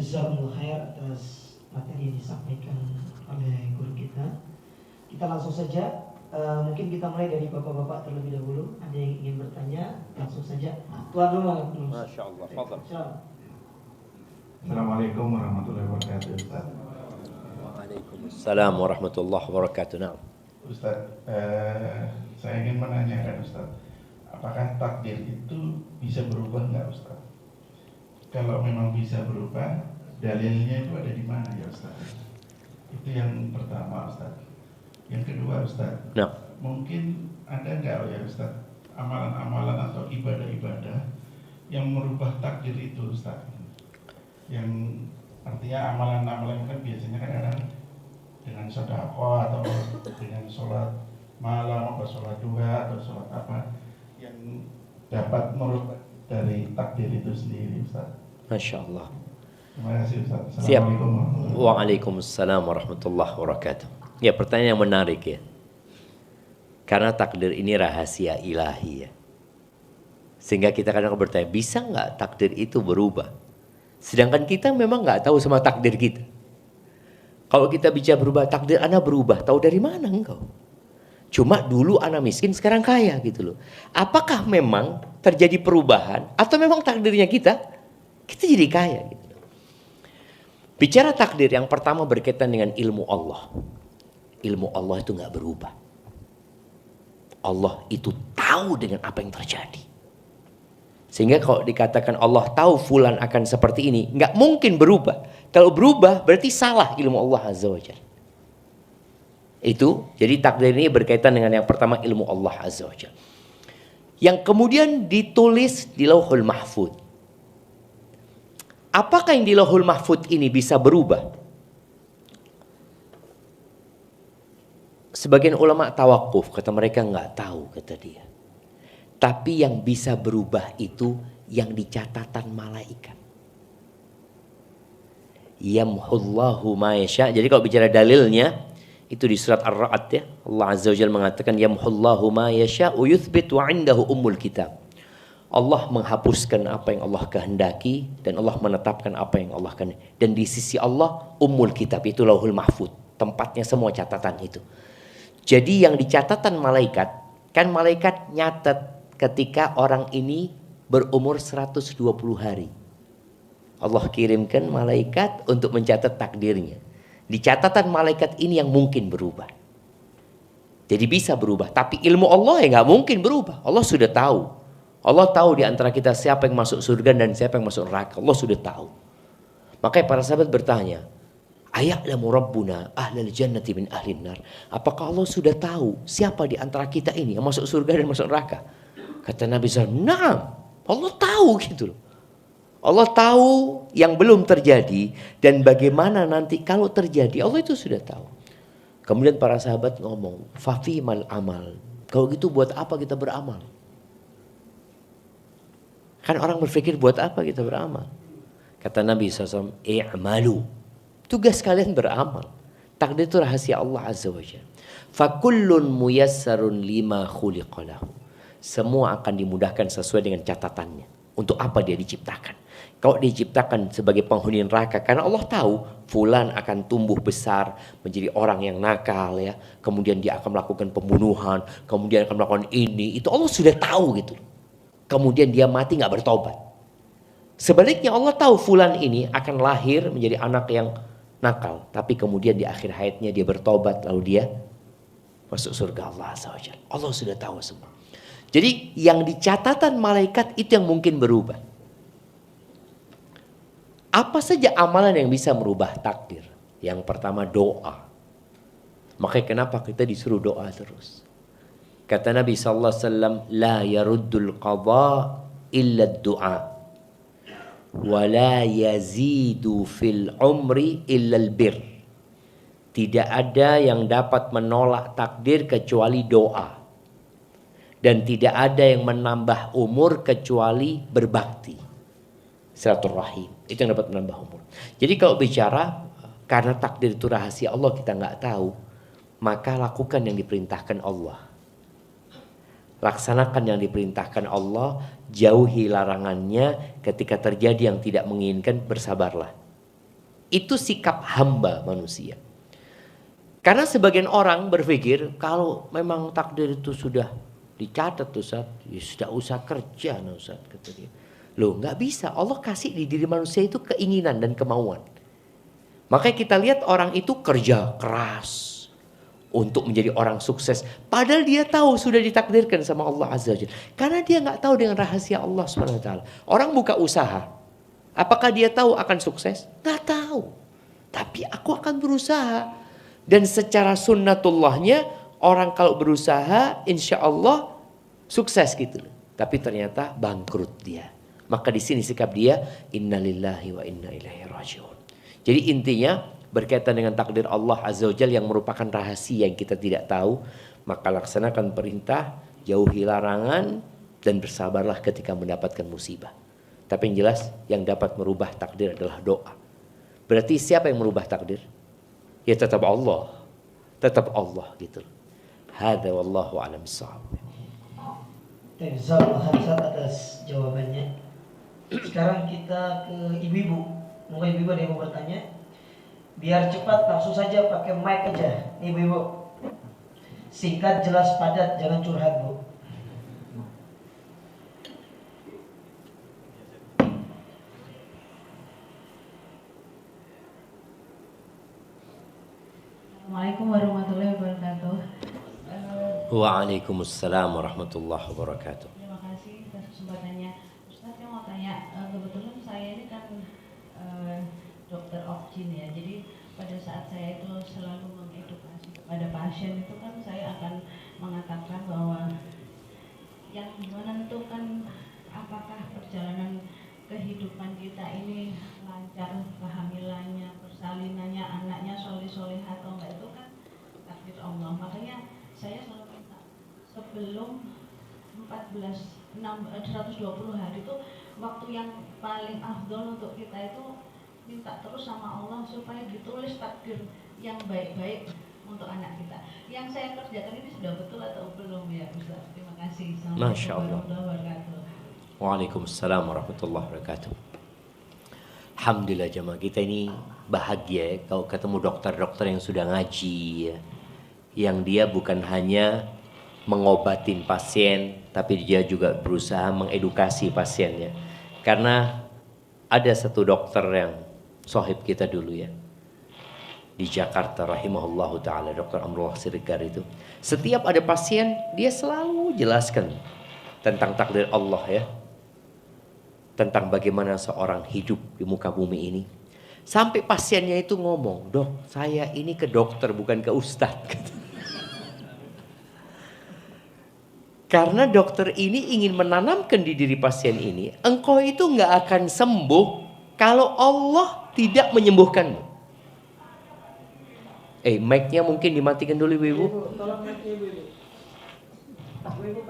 Jazakumullah khair atas materi yang disampaikan oleh guru kita. Kita langsung saja, mungkin kita mulai dari bapak-bapak terlebih dahulu. Ada yang ingin bertanya, langsung saja. Tuan rumah. Masya Allah. Fadal. Assalamualaikum warahmatullahi wabarakatuh, Ustaz. Waalaikumsalam warahmatullahi wabarakatuh. Nah, Ustaz, saya ingin menanyakan Ustaz, apakah takdir itu bisa berubah nggak Ustaz? Kalau memang bisa berubah, dalilnya itu ada di mana ya Ustaz? Itu yang pertama Ustaz. Yang kedua Ustaz, nah. mungkin ada nggak ya Ustaz amalan-amalan atau ibadah-ibadah yang merubah takdir itu Ustaz? Yang artinya amalan-amalan kan biasanya kan dengan sedekah atau dengan sholat malam atau sholat duha atau sholat apa yang dapat merubah dari takdir itu sendiri Ustaz. Masya Allah. Terima kasih Ustaz. Siap. Assalamualaikum warahmatullahi wabarakatuh. Waalaikumsalam warahmatullahi wabarakatuh. Ya, pertanyaan yang menarik ya. Karena takdir ini rahasia ilahi ya. Sehingga kita kadang bertanya, bisa nggak takdir itu berubah? Sedangkan kita memang nggak tahu sama takdir kita. Kalau kita bicara berubah, takdir Anda berubah, tahu dari mana engkau? Cuma dulu Anda miskin, sekarang kaya gitu loh. Apakah memang terjadi perubahan atau memang takdirnya kita jadi kaya gitu. Bicara takdir yang pertama berkaitan dengan ilmu Allah. Ilmu Allah itu nggak berubah. Allah itu tahu dengan apa yang terjadi. Sehingga kalau dikatakan Allah tahu fulan akan seperti ini, nggak mungkin berubah. Kalau berubah berarti salah ilmu Allah Azza wa Jalla. Itu, jadi takdir ini berkaitan dengan yang pertama ilmu Allah Azza wa Jalla. Yang kemudian ditulis di Lauhul Mahfuz. Apakah yang di Lauhul Mahfuz ini bisa berubah? Sebagian ulama tawakuf, kata mereka nggak tahu, kata dia. Tapi yang bisa berubah itu yang di catatan malaikat. Yamhullahu ma yasha. Jadi kalau bicara dalilnya itu di surat Ar-Ra'd ya. Allah Azza wa Jalla mengatakan yamhullahu ma yasha wa yuthbit wa 'indahu ummul kitab. Allah menghapuskan apa yang Allah kehendaki dan Allah menetapkan apa yang Allah kehendaki. Dan di sisi Allah ummul kitab, itu Lauhul Mahfuz, tempatnya semua catatan itu. Jadi yang di catatan malaikat, kan malaikat nyatet ketika orang ini berumur 120 hari. Allah kirimkan malaikat untuk mencatat takdirnya. Di catatan malaikat ini yang mungkin berubah. Jadi bisa berubah, tapi ilmu Allah ya nggak mungkin berubah. Allah sudah tahu. Allah tahu di antara kita siapa yang masuk surga dan siapa yang masuk neraka. Allah sudah tahu. Makanya para sahabat bertanya, Aya'lamu rabbuna ahlal jannati min ahlin nar. Apakah Allah sudah tahu siapa di antara kita ini yang masuk surga dan masuk neraka? Kata Nabi SAW, "Na'am." Allah tahu gitu loh. Allah tahu yang belum terjadi dan bagaimana nanti kalau terjadi. Allah itu sudah tahu. Kemudian para sahabat ngomong, "Fafimal amal." Kalau gitu buat apa kita beramal? Kan orang berpikir buat apa kita beramal? Kata Nabi SAW, "I'malu." Tugas kalian beramal. Takdir itu rahasia Allah Azza wa Jalla. Fakullun muyassarun lima khuliqalahu. Semua akan dimudahkan sesuai dengan catatannya. Untuk apa dia diciptakan? Kalau diciptakan sebagai penghuni neraka, karena Allah tahu fulan akan tumbuh besar menjadi orang yang nakal ya. Kemudian dia akan melakukan pembunuhan, kemudian akan melakukan ini. Itu Allah sudah tahu gitu. Kemudian dia mati nggak bertobat. Sebaliknya Allah tahu fulan ini akan lahir menjadi anak yang nakal, tapi kemudian di akhir hayatnya dia bertobat lalu dia masuk surga Allah Azza wa Jalla. Allah sudah tahu semua. Jadi yang di catatan malaikat itu yang mungkin berubah. Apa saja amalan yang bisa merubah takdir? Yang pertama doa. Makanya kenapa kita disuruh doa terus? Kata Nabi sallallahu alaihi wasallam, "La yaruddul qadha illa ad-du'a." Wala yazidu fil umri illal bir. Tidak ada yang dapat menolak takdir kecuali doa. Dan tidak ada yang menambah umur kecuali berbakti. Silaturahim. Itu yang dapat menambah umur. Jadi kalau bicara karena takdir itu rahasia Allah kita nggak tahu, maka lakukan yang diperintahkan Allah. Laksanakan yang diperintahkan Allah, jauhi larangannya. Ketika terjadi yang tidak menginginkan, bersabarlah. Itu sikap hamba manusia. Karena sebagian orang berpikir kalau memang takdir itu sudah dicatat Ustaz, ya sudah usah kerja Ustaz, kata dia. Loh, nggak bisa. Allah kasih di diri manusia itu keinginan dan kemauan. Makanya kita lihat orang itu kerja keras untuk menjadi orang sukses. Padahal dia tahu sudah ditakdirkan sama Allah Azza wa Jalla. Karena dia nggak tahu dengan rahasia Allah SWT. Orang buka usaha. Apakah dia tahu akan sukses? Nggak tahu. Tapi aku akan berusaha. Dan secara sunnatullahnya, orang kalau berusaha insya Allah sukses gitu. Tapi ternyata bangkrut dia. Maka di sini sikap dia, innalillahi wa inna ilaihi raji'un. Jadi intinya, berkaitan dengan takdir Allah Azza wa Jalla yang merupakan rahasia yang kita tidak tahu, maka laksanakan perintah, jauhi larangan, dan bersabarlah ketika mendapatkan musibah. Tapi yang jelas yang dapat merubah takdir adalah doa. Berarti siapa yang merubah takdir? Ya tetap Allah. Tetap Allah gitu. Hadza wallahu a'lam bissawab. Jazakallah Ustaz atas jawabannya. Sekarang kita ke ibu-ibu. Mungkin ibu-ibu ada yang mau bertanya. Biar cepat langsung saja pakai mic aja, ibu-ibu. Singkat, jelas, padat, jangan curhat Bu. Assalamualaikum warahmatullahi wabarakatuh. Waalaikumsalam warahmatullahi wabarakatuh. Terima kasih atas kesempatannya. Ustaz, saya mau tanya, kebetulan saya ini kan dokter opjin ya. Jadi pada saat saya itu selalu mengedukasi kepada pasien itu kan saya akan mengatakan bahwa yang menentukan apakah perjalanan kehidupan kita ini lancar, kehamilannya, persalinannya, anaknya soleh-soleh atau enggak itu kan takdir Allah. Makanya saya selalu minta sebelum 120 hari itu waktu yang paling afdol untuk kita itu minta terus sama Allah supaya ditulis takdir yang baik-baik untuk anak kita. Yang saya kerjakan ini sudah betul atau belum ya Ustaz? Terima kasih. Masya Allah. Warahmatullahi wabarakatuh. Waalaikumsalam warahmatullahi wabarakatuh. Alhamdulillah jemaah kita ini bahagia ya, kalau ketemu dokter-dokter yang sudah ngaji ya. Yang dia bukan hanya mengobatin pasien, tapi dia juga berusaha mengedukasi pasiennya. Karena ada satu dokter yang sohib kita dulu ya, di Jakarta rahimahullahu ta'ala, Dr. Amrullah Siregar itu. Setiap ada pasien, dia selalu jelaskan tentang takdir Allah ya. Tentang bagaimana seorang hidup di muka bumi ini. Sampai pasiennya itu ngomong, "Dok, saya ini ke dokter bukan ke ustadz." Karena dokter ini ingin menanamkan di diri pasien ini, engkau itu nggak akan sembuh kalau Allah tidak menyembuhkanmu. Mic-nya mungkin dimatikan dulu Ibu. Tolong mic-nya Ibu.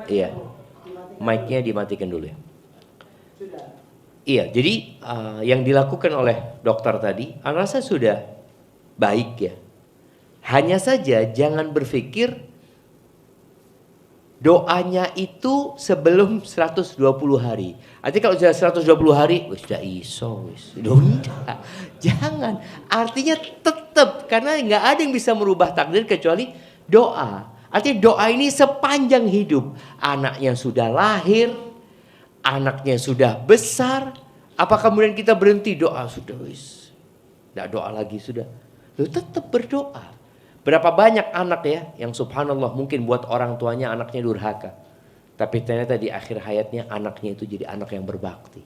Iya, mic-nya dimatikan dulu ya. Sudah. Iya, jadi yang dilakukan oleh dokter tadi, saya rasa sudah baik ya. Hanya saja jangan berpikir doanya itu sebelum 120 hari. Artinya kalau sudah 120 hari, wis sudah iso, wis. Tidak. Jangan. Artinya tetap, karena nggak ada yang bisa merubah takdir kecuali doa. Artinya doa ini sepanjang hidup. Anaknya sudah lahir, anaknya sudah besar. Apa kemudian kita berhenti doa? Sudah wis. Tidak doa lagi sudah. Lu tetap berdoa. Berapa banyak anak ya yang subhanallah mungkin buat orang tuanya anaknya durhaka. Tapi ternyata di akhir hayatnya anaknya itu jadi anak yang berbakti.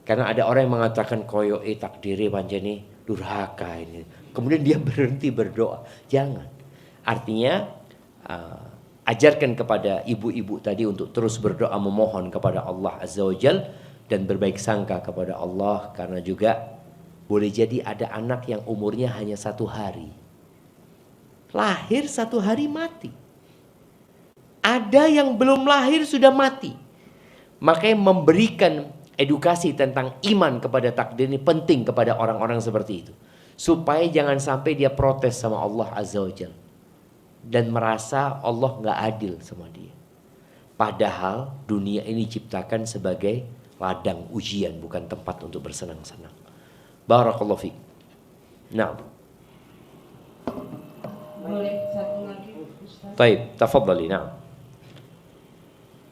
Karena ada orang yang mengatakan koyo takdiri panjeni durhaka ini. Kemudian dia berhenti berdoa. Jangan. Artinya ajarkan kepada ibu-ibu tadi untuk terus berdoa memohon kepada Allah Azza wa Jal. Dan berbaik sangka kepada Allah. Karena juga boleh jadi ada anak yang umurnya hanya 1 hari. Lahir 1 hari mati. Ada yang belum lahir sudah mati. Makanya memberikan edukasi tentang iman kepada takdir ini penting kepada orang-orang seperti itu. Supaya jangan sampai dia protes sama Allah Azza wa Jalla. Dan merasa Allah gak adil sama dia. Padahal dunia ini diciptakan sebagai ladang ujian, bukan tempat untuk bersenang-senang. Barakallahu fiik. Nah. Boleh satu lagi Ustaz? Baik, tafadhali, na'am.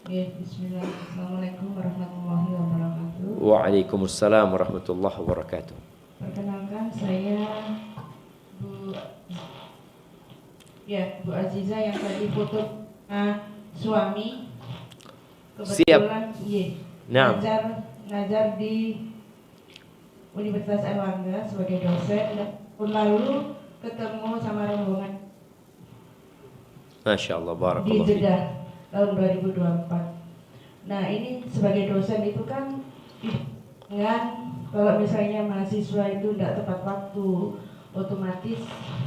Ya, bismillah. Assalamualaikum warahmatullahi wabarakatuh. Waalaikumsalam warahmatullahi wabarakatuh. Perkenalkan saya Bu Aziza yang tadi foto suami. Kebetulan Nah. ngajar di Universitas Airlangga sebagai dosen, dan tahun lalu ketemu sama rombongan Masya Allah, di barakallahu fiik. Jeddah tahun 2024. Nah, ini sebagai dosen itu kan dengan kalau misalnya mahasiswa itu tidak tepat waktu, otomatis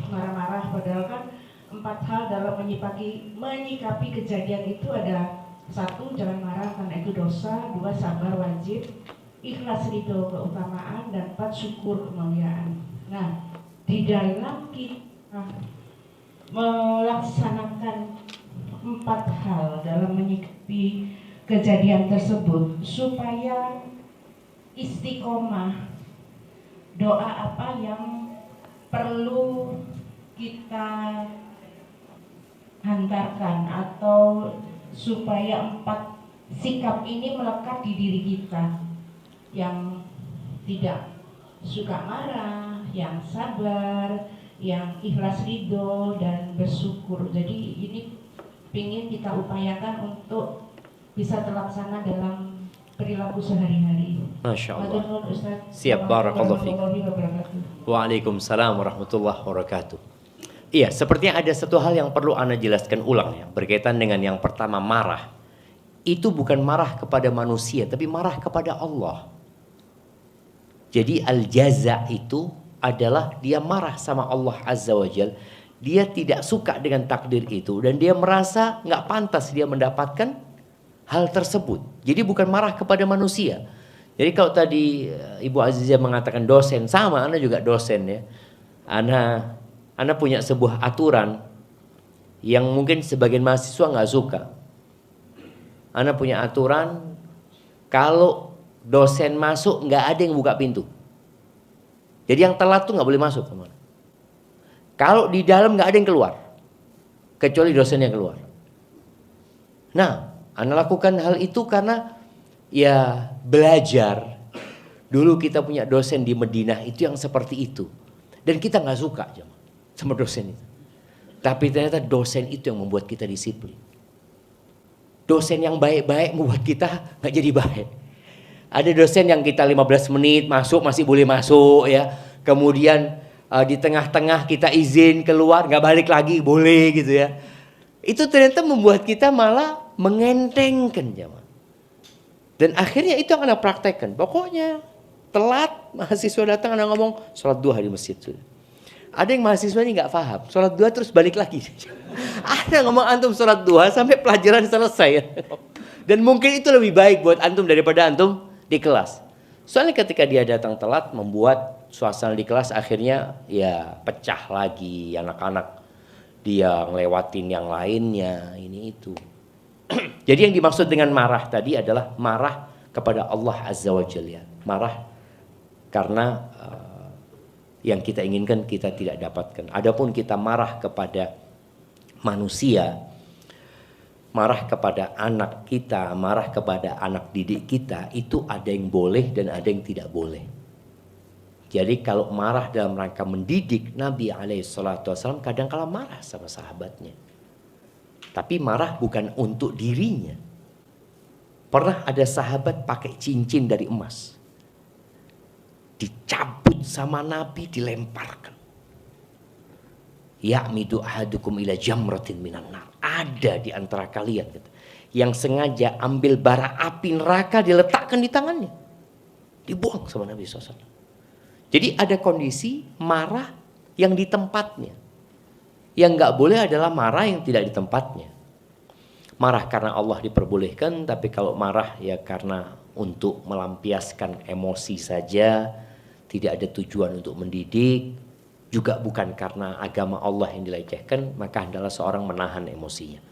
marah-marah. Padahal kan 4 hal dalam menyikapi kejadian itu ada: 1, jangan marah karena itu dosa; 2, sabar wajib; ikhlas ridho keutamaan; dan 4, syukur kemuliaan. Nah, di dalam kita melaksanakan 4 hal dalam menyikapi kejadian tersebut supaya istiqomah, doa apa yang perlu kita hantarkan atau supaya 4 sikap ini melekat di diri kita, yang tidak suka marah, yang sabar, yang ikhlas ridho, dan bersyukur. Jadi ini ingin kita upayakan untuk bisa terlaksana dalam perilaku sehari-hari. Masya Allah. Matur Ustaz. Siap, barakallahu fiik. Waalaikumsalam warahmatullahi wabarakatuh. Iya, sepertinya ada satu hal yang perlu Ana jelaskan ulang ya, berkaitan dengan yang pertama, marah. Itu bukan marah kepada manusia, tapi marah kepada Allah. Jadi al-jaza itu adalah dia marah sama Allah Azza wa Jal. Dia tidak suka dengan takdir itu dan dia merasa nggak pantas dia mendapatkan hal tersebut. Jadi bukan marah kepada manusia. Jadi kalau tadi Ibu Azizah mengatakan dosen, sama Ana juga dosen ya. Ana punya sebuah aturan yang mungkin sebagian mahasiswa nggak suka. Ana punya aturan kalau dosen masuk nggak ada yang buka pintu. Jadi yang telat tuh nggak boleh masuk. Kalau di dalam nggak ada yang keluar, kecuali dosen yang keluar. Nah, Ana lakukan hal itu karena ya belajar. Dulu kita punya dosen di Madinah itu yang seperti itu, dan kita nggak suka sama dosen itu. Tapi ternyata dosen itu yang membuat kita disiplin. Dosen yang baik-baik membuat kita nggak jadi baik. Ada dosen yang kita 15 menit masuk masih boleh masuk ya. Kemudian di tengah-tengah kita izin keluar, nggak balik lagi boleh gitu ya. Itu ternyata membuat kita malah mengentengkan jemaah. Dan akhirnya itu yang Anda praktekkan. Pokoknya telat mahasiswa datang Anda ngomong sholat duha di masjid sudah. Ada yang mahasiswanya nggak paham, sholat duha terus balik lagi. Ada ngomong antum sholat duha sampai pelajaran selesai. Dan mungkin itu lebih baik buat antum daripada antum di kelas. Soalnya ketika dia datang telat membuat suasana di kelas akhirnya ya pecah lagi anak-anak. Dia ngelewatin yang lainnya, ini itu. Jadi yang dimaksud dengan marah tadi adalah marah kepada Allah Azza wa Jalla. Marah karena yang kita inginkan kita tidak dapatkan. Adapun kita marah kepada manusia, marah kepada anak kita, marah kepada anak didik kita, itu ada yang boleh dan ada yang tidak boleh. Jadi kalau marah dalam rangka mendidik, Nabi SAW kadang-kala marah sama sahabatnya. Tapi marah bukan untuk dirinya. Pernah ada sahabat pakai cincin dari emas. Dicabut sama Nabi, dilemparkan. Ya'midu ahadukum ila jamratin minan nar. Ada di antara kalian yang sengaja ambil bara api neraka diletakkan di tangannya. Dibuang sama Nabi SAW. Jadi ada kondisi marah yang di tempatnya. Yang gak boleh adalah marah yang tidak di tempatnya. Marah karena Allah diperbolehkan, tapi kalau marah ya karena untuk melampiaskan emosi saja, tidak ada tujuan untuk mendidik, juga bukan karena agama Allah yang dilecehkan, maka adalah seorang menahan emosinya.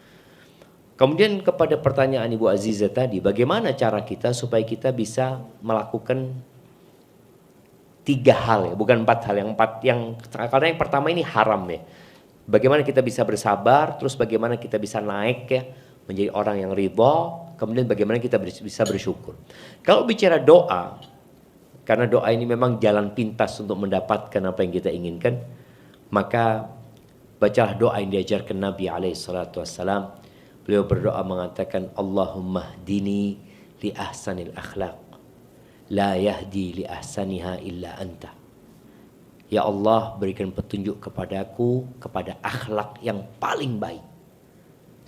Kemudian kepada pertanyaan Ibu Aziza tadi, bagaimana cara kita supaya kita bisa melakukan 3 hal ya, bukan 4 hal, karena yang pertama ini haram ya. Bagaimana kita bisa bersabar, terus bagaimana kita bisa naik ya, menjadi orang yang ridha, kemudian bagaimana kita bisa bersyukur. Kalau bicara doa, karena doa ini memang jalan pintas untuk mendapatkan apa yang kita inginkan, maka bacalah doa yang diajarkan Nabi SAW. Beliau berdoa mengatakan, Allahumma hdini li ahsanil akhlaq, la yahdi li ahsaniha illa anta. Ya Allah, berikan petunjuk kepadaku kepada akhlak yang paling baik,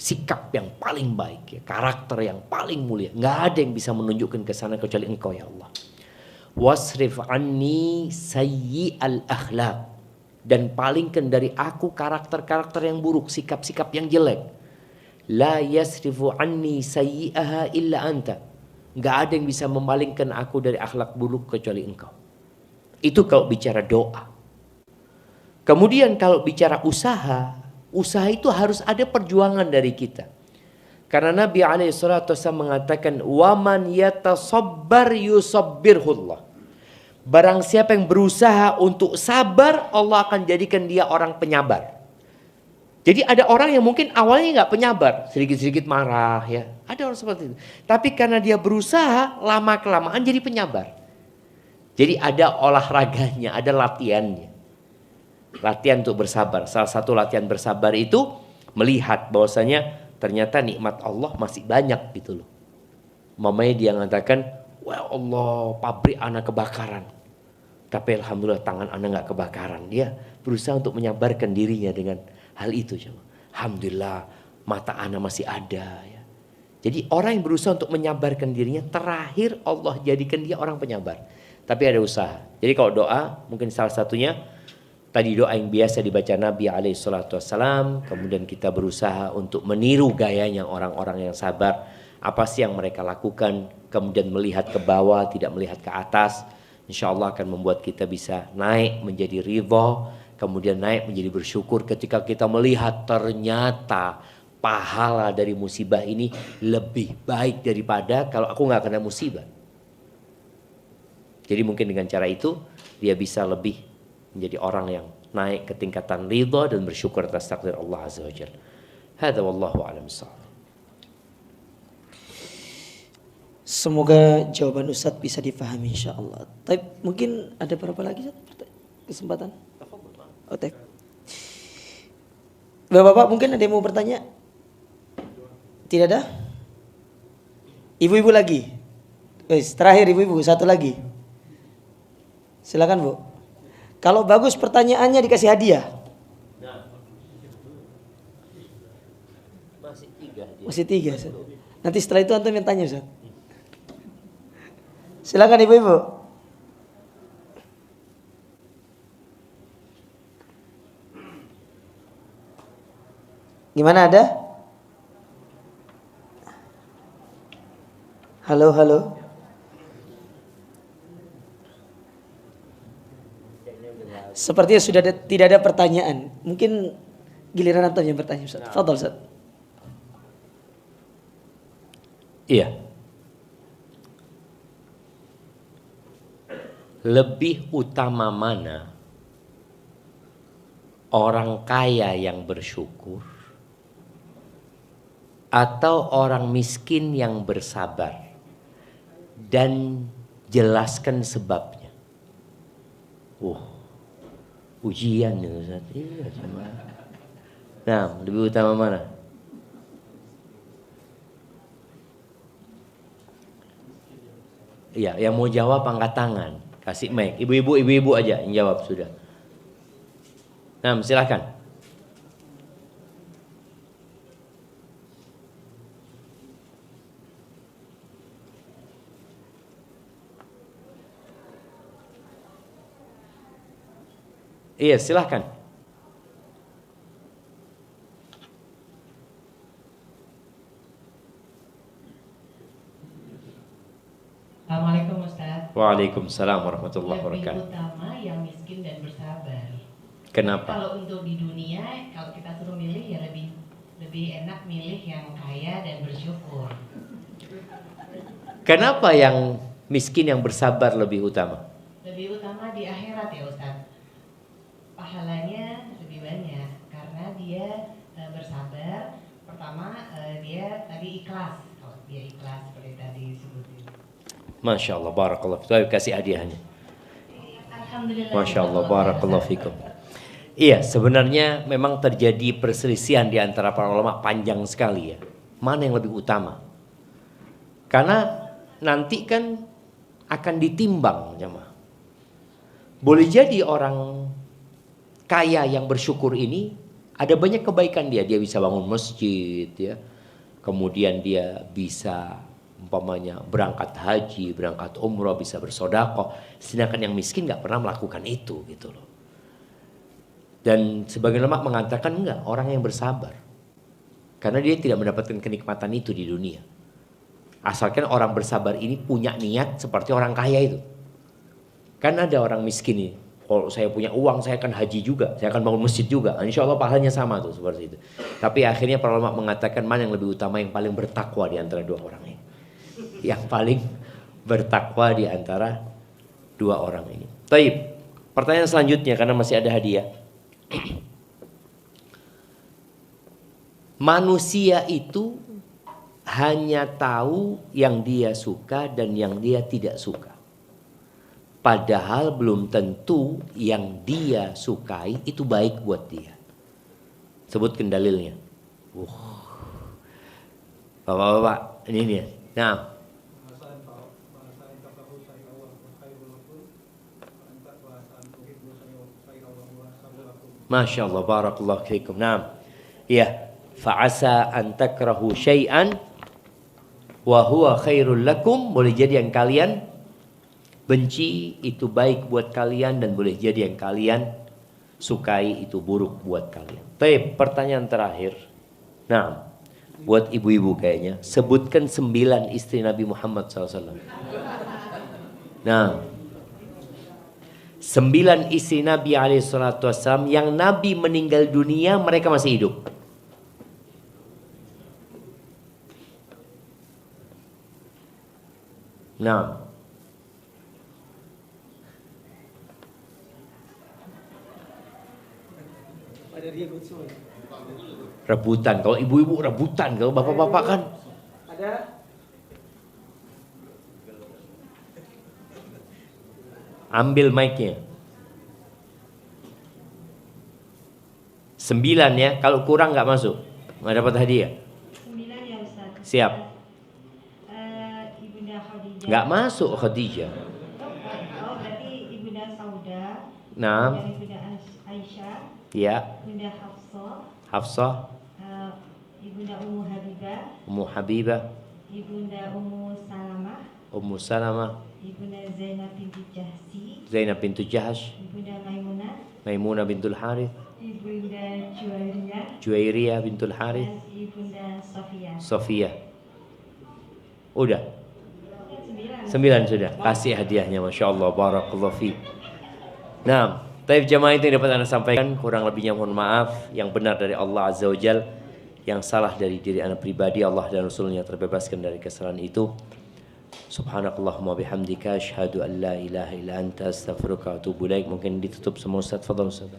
sikap yang paling baik, ya, karakter yang paling mulia. Nggak ada yang bisa menunjukkan ke sana kecuali Engkau ya Allah. Wasrif anni sayyi'al akhlaq, dan palingkan dari aku karakter-karakter yang buruk, sikap-sikap yang jelek. La yasrifu anni sayyi'aha illa anta. Nggak ada yang bisa memalingkan aku dari akhlak buruk kecuali Engkau. Itu kalau bicara doa. Kemudian kalau bicara usaha itu harus ada perjuangan dari kita. Karena Nabi SAW mengatakan, waman yatasabbar yusabbirhullah. Barang siapa yang berusaha untuk sabar, Allah akan jadikan dia orang penyabar. Jadi ada orang yang mungkin awalnya nggak penyabar, sedikit-sedikit marah ya. Ada orang seperti itu. Tapi karena dia berusaha, lama-kelamaan jadi penyabar. Jadi ada olahraganya, ada latihannya. Latihan untuk bersabar. Salah satu latihan bersabar itu melihat bahwasanya ternyata nikmat Allah masih banyak gitu loh. Mamanya dia mengatakan, wah Allah, pabrik anak kebakaran. Tapi alhamdulillah tangan anak nggak kebakaran. Dia berusaha untuk menyabarkan dirinya dengan hal itu. Alhamdulillah mata anak masih ada. Ya. Jadi orang yang berusaha untuk menyabarkan dirinya, terakhir Allah jadikan dia orang penyabar. Tapi ada usaha. Jadi kalau doa mungkin salah satunya tadi doa yang biasa dibaca Nabi SAW. Kemudian kita berusaha untuk meniru gayanya orang-orang yang sabar. Apa sih yang mereka lakukan. Kemudian melihat ke bawah, tidak melihat ke atas. Insya Allah akan membuat kita bisa naik menjadi ridha. Kemudian naik menjadi bersyukur ketika kita melihat ternyata pahala dari musibah ini lebih baik daripada kalau aku gak kena musibah. Jadi mungkin dengan cara itu dia bisa lebih menjadi orang yang naik ke tingkatan ridha dan bersyukur atas takdir Allah Azza wa Jalla. Hadza wallahu a'lam bissawab. Semoga jawaban Ustadz bisa difahami insyaallah. Tapi mungkin ada berapa lagi kesempatan? Oh, Bapak-bapak mungkin ada yang mau bertanya? Tidak ada? Ibu-ibu lagi? Terakhir ibu-ibu, satu lagi. Silakan Bu. Kalau bagus pertanyaannya dikasih hadiah. Masih tiga. Ustaz. Nanti setelah itu antum yang tanya Ustaz. Silakan ibu-ibu. Gimana ada? Halo, halo. Sepertinya sudah tidak ada pertanyaan. Mungkin giliran antum yang bertanya Ustaz. Fadhal Ustaz. Iya. Lebih utama mana orang kaya yang bersyukur atau orang miskin yang bersabar, dan jelaskan sebabnya. Ujian nih Ustaz. Iya, cuma. Nah, lebih utama mana? Iya, yang mau jawab angkat tangan, kasih mic. Ibu-ibu aja yang jawab sudah. Nah, silakan. Iya, silakan. Assalamualaikum Ustaz. Waalaikumsalam warahmatullahi Lebih wabarakatuh. utama yang miskin dan bersabar. Kenapa? Kalau untuk di dunia, kalau kita suruh milih ya lebih enak milih yang kaya dan bersyukur. Kenapa yang miskin yang bersabar lebih utama? Lebih utama di akhirat ya Ustaz. Pahalanya lebih banyak karena dia bersabar. Pertama dia tadi ikhlas. Kalau dia ikhlas seperti tadi disebutin. Masya Allah, barakallah. Kita kasih hadiahnya. Alhamdulillah. Masya Allah, barakallahu fikum. Iya, sebenarnya memang terjadi perselisihan di antara para ulama panjang sekali ya. Mana yang lebih utama? Karena nanti kan akan ditimbang, jemaah. Boleh jadi orang kaya yang bersyukur ini ada banyak kebaikan dia bisa bangun masjid ya. Kemudian dia bisa umpamanya berangkat haji, berangkat umroh, bisa bersedekah. Sedangkan yang miskin nggak pernah melakukan itu gitu loh. Dan sebagian ulama mengatakan enggak, orang yang bersabar. Karena dia tidak mendapatkan kenikmatan itu di dunia. Asalkan orang bersabar ini punya niat seperti orang kaya itu. Kan ada orang miskin ini, kalau saya punya uang saya akan haji juga, saya akan bangun masjid juga. Insya Allah pahalanya sama tuh seperti itu. Tapi akhirnya para ulama mengatakan mana yang lebih utama, yang paling bertakwa di antara dua orang ini. Yang paling bertakwa di antara dua orang ini. Taib. Pertanyaan selanjutnya karena masih ada hadiah. Manusia itu hanya tahu yang dia suka dan yang dia tidak suka. Padahal belum tentu yang dia sukai itu baik buat dia. Sebutkan dalilnya. Bapak-bapak, ini dia. Nah, Masya Allah, barakallahu fiikum. Nah, ya, fa'asa an takrahu syai'an wa huwa khairul lakum. Boleh jadi yang kalian benci itu baik buat kalian, dan boleh jadi yang kalian sukai itu buruk buat kalian. Baik, pertanyaan terakhir. Nah, buat ibu-ibu kayaknya, sebutkan 9 istri Nabi Muhammad SAW. Nah, 9 istri Nabi SAW yang Nabi meninggal dunia mereka masih hidup. Nah, rebutan. Kalau ibu-ibu rebutan, kalau bapak-bapak kan Ada? ambil mic-nya. 9 ya, kalau kurang nggak masuk, nggak dapat hadiah. 9 ya Ustaz. Siap. Ibunda Khadijah Nggak masuk Khadijah. Oh, berarti Ibunda Sauda, Nah, dan Ibunda Aisyah, ya, Ibunda Hafsah, Hafsah, Ibunda Ummu Habibah, Ummu Habibah, Ibunda Ummu Salamah, Ummu Salamah, Ibunda Zainab binti Jahsi, Zainab bintu Jahash, Ibunda Maimunah, Maimunah bintul Harith, Ibunda Juwairiyah, Juwairiyah bintul Harith, dan Ibunda Sofia. Sofia. Udah, 9. 9 sudah. Kasih hadiahnya, Masya Allah, barakallahu fi. Nah, taib jamaah itu yang dapat Anda sampaikan. Kurang lebihnya mohon maaf. Yang benar dari Allah Azza wa Jal, yang salah dari diri Anda pribadi, Allah dan Rasulnya terbebaskan dari kesalahan itu. Subhanakallahumma bihamdika asyhadu an la ilaha illa anta astaghfiruka wa atubu ilaik. Mungkin ditutup semua Ustaz. Fadhal Ustaz.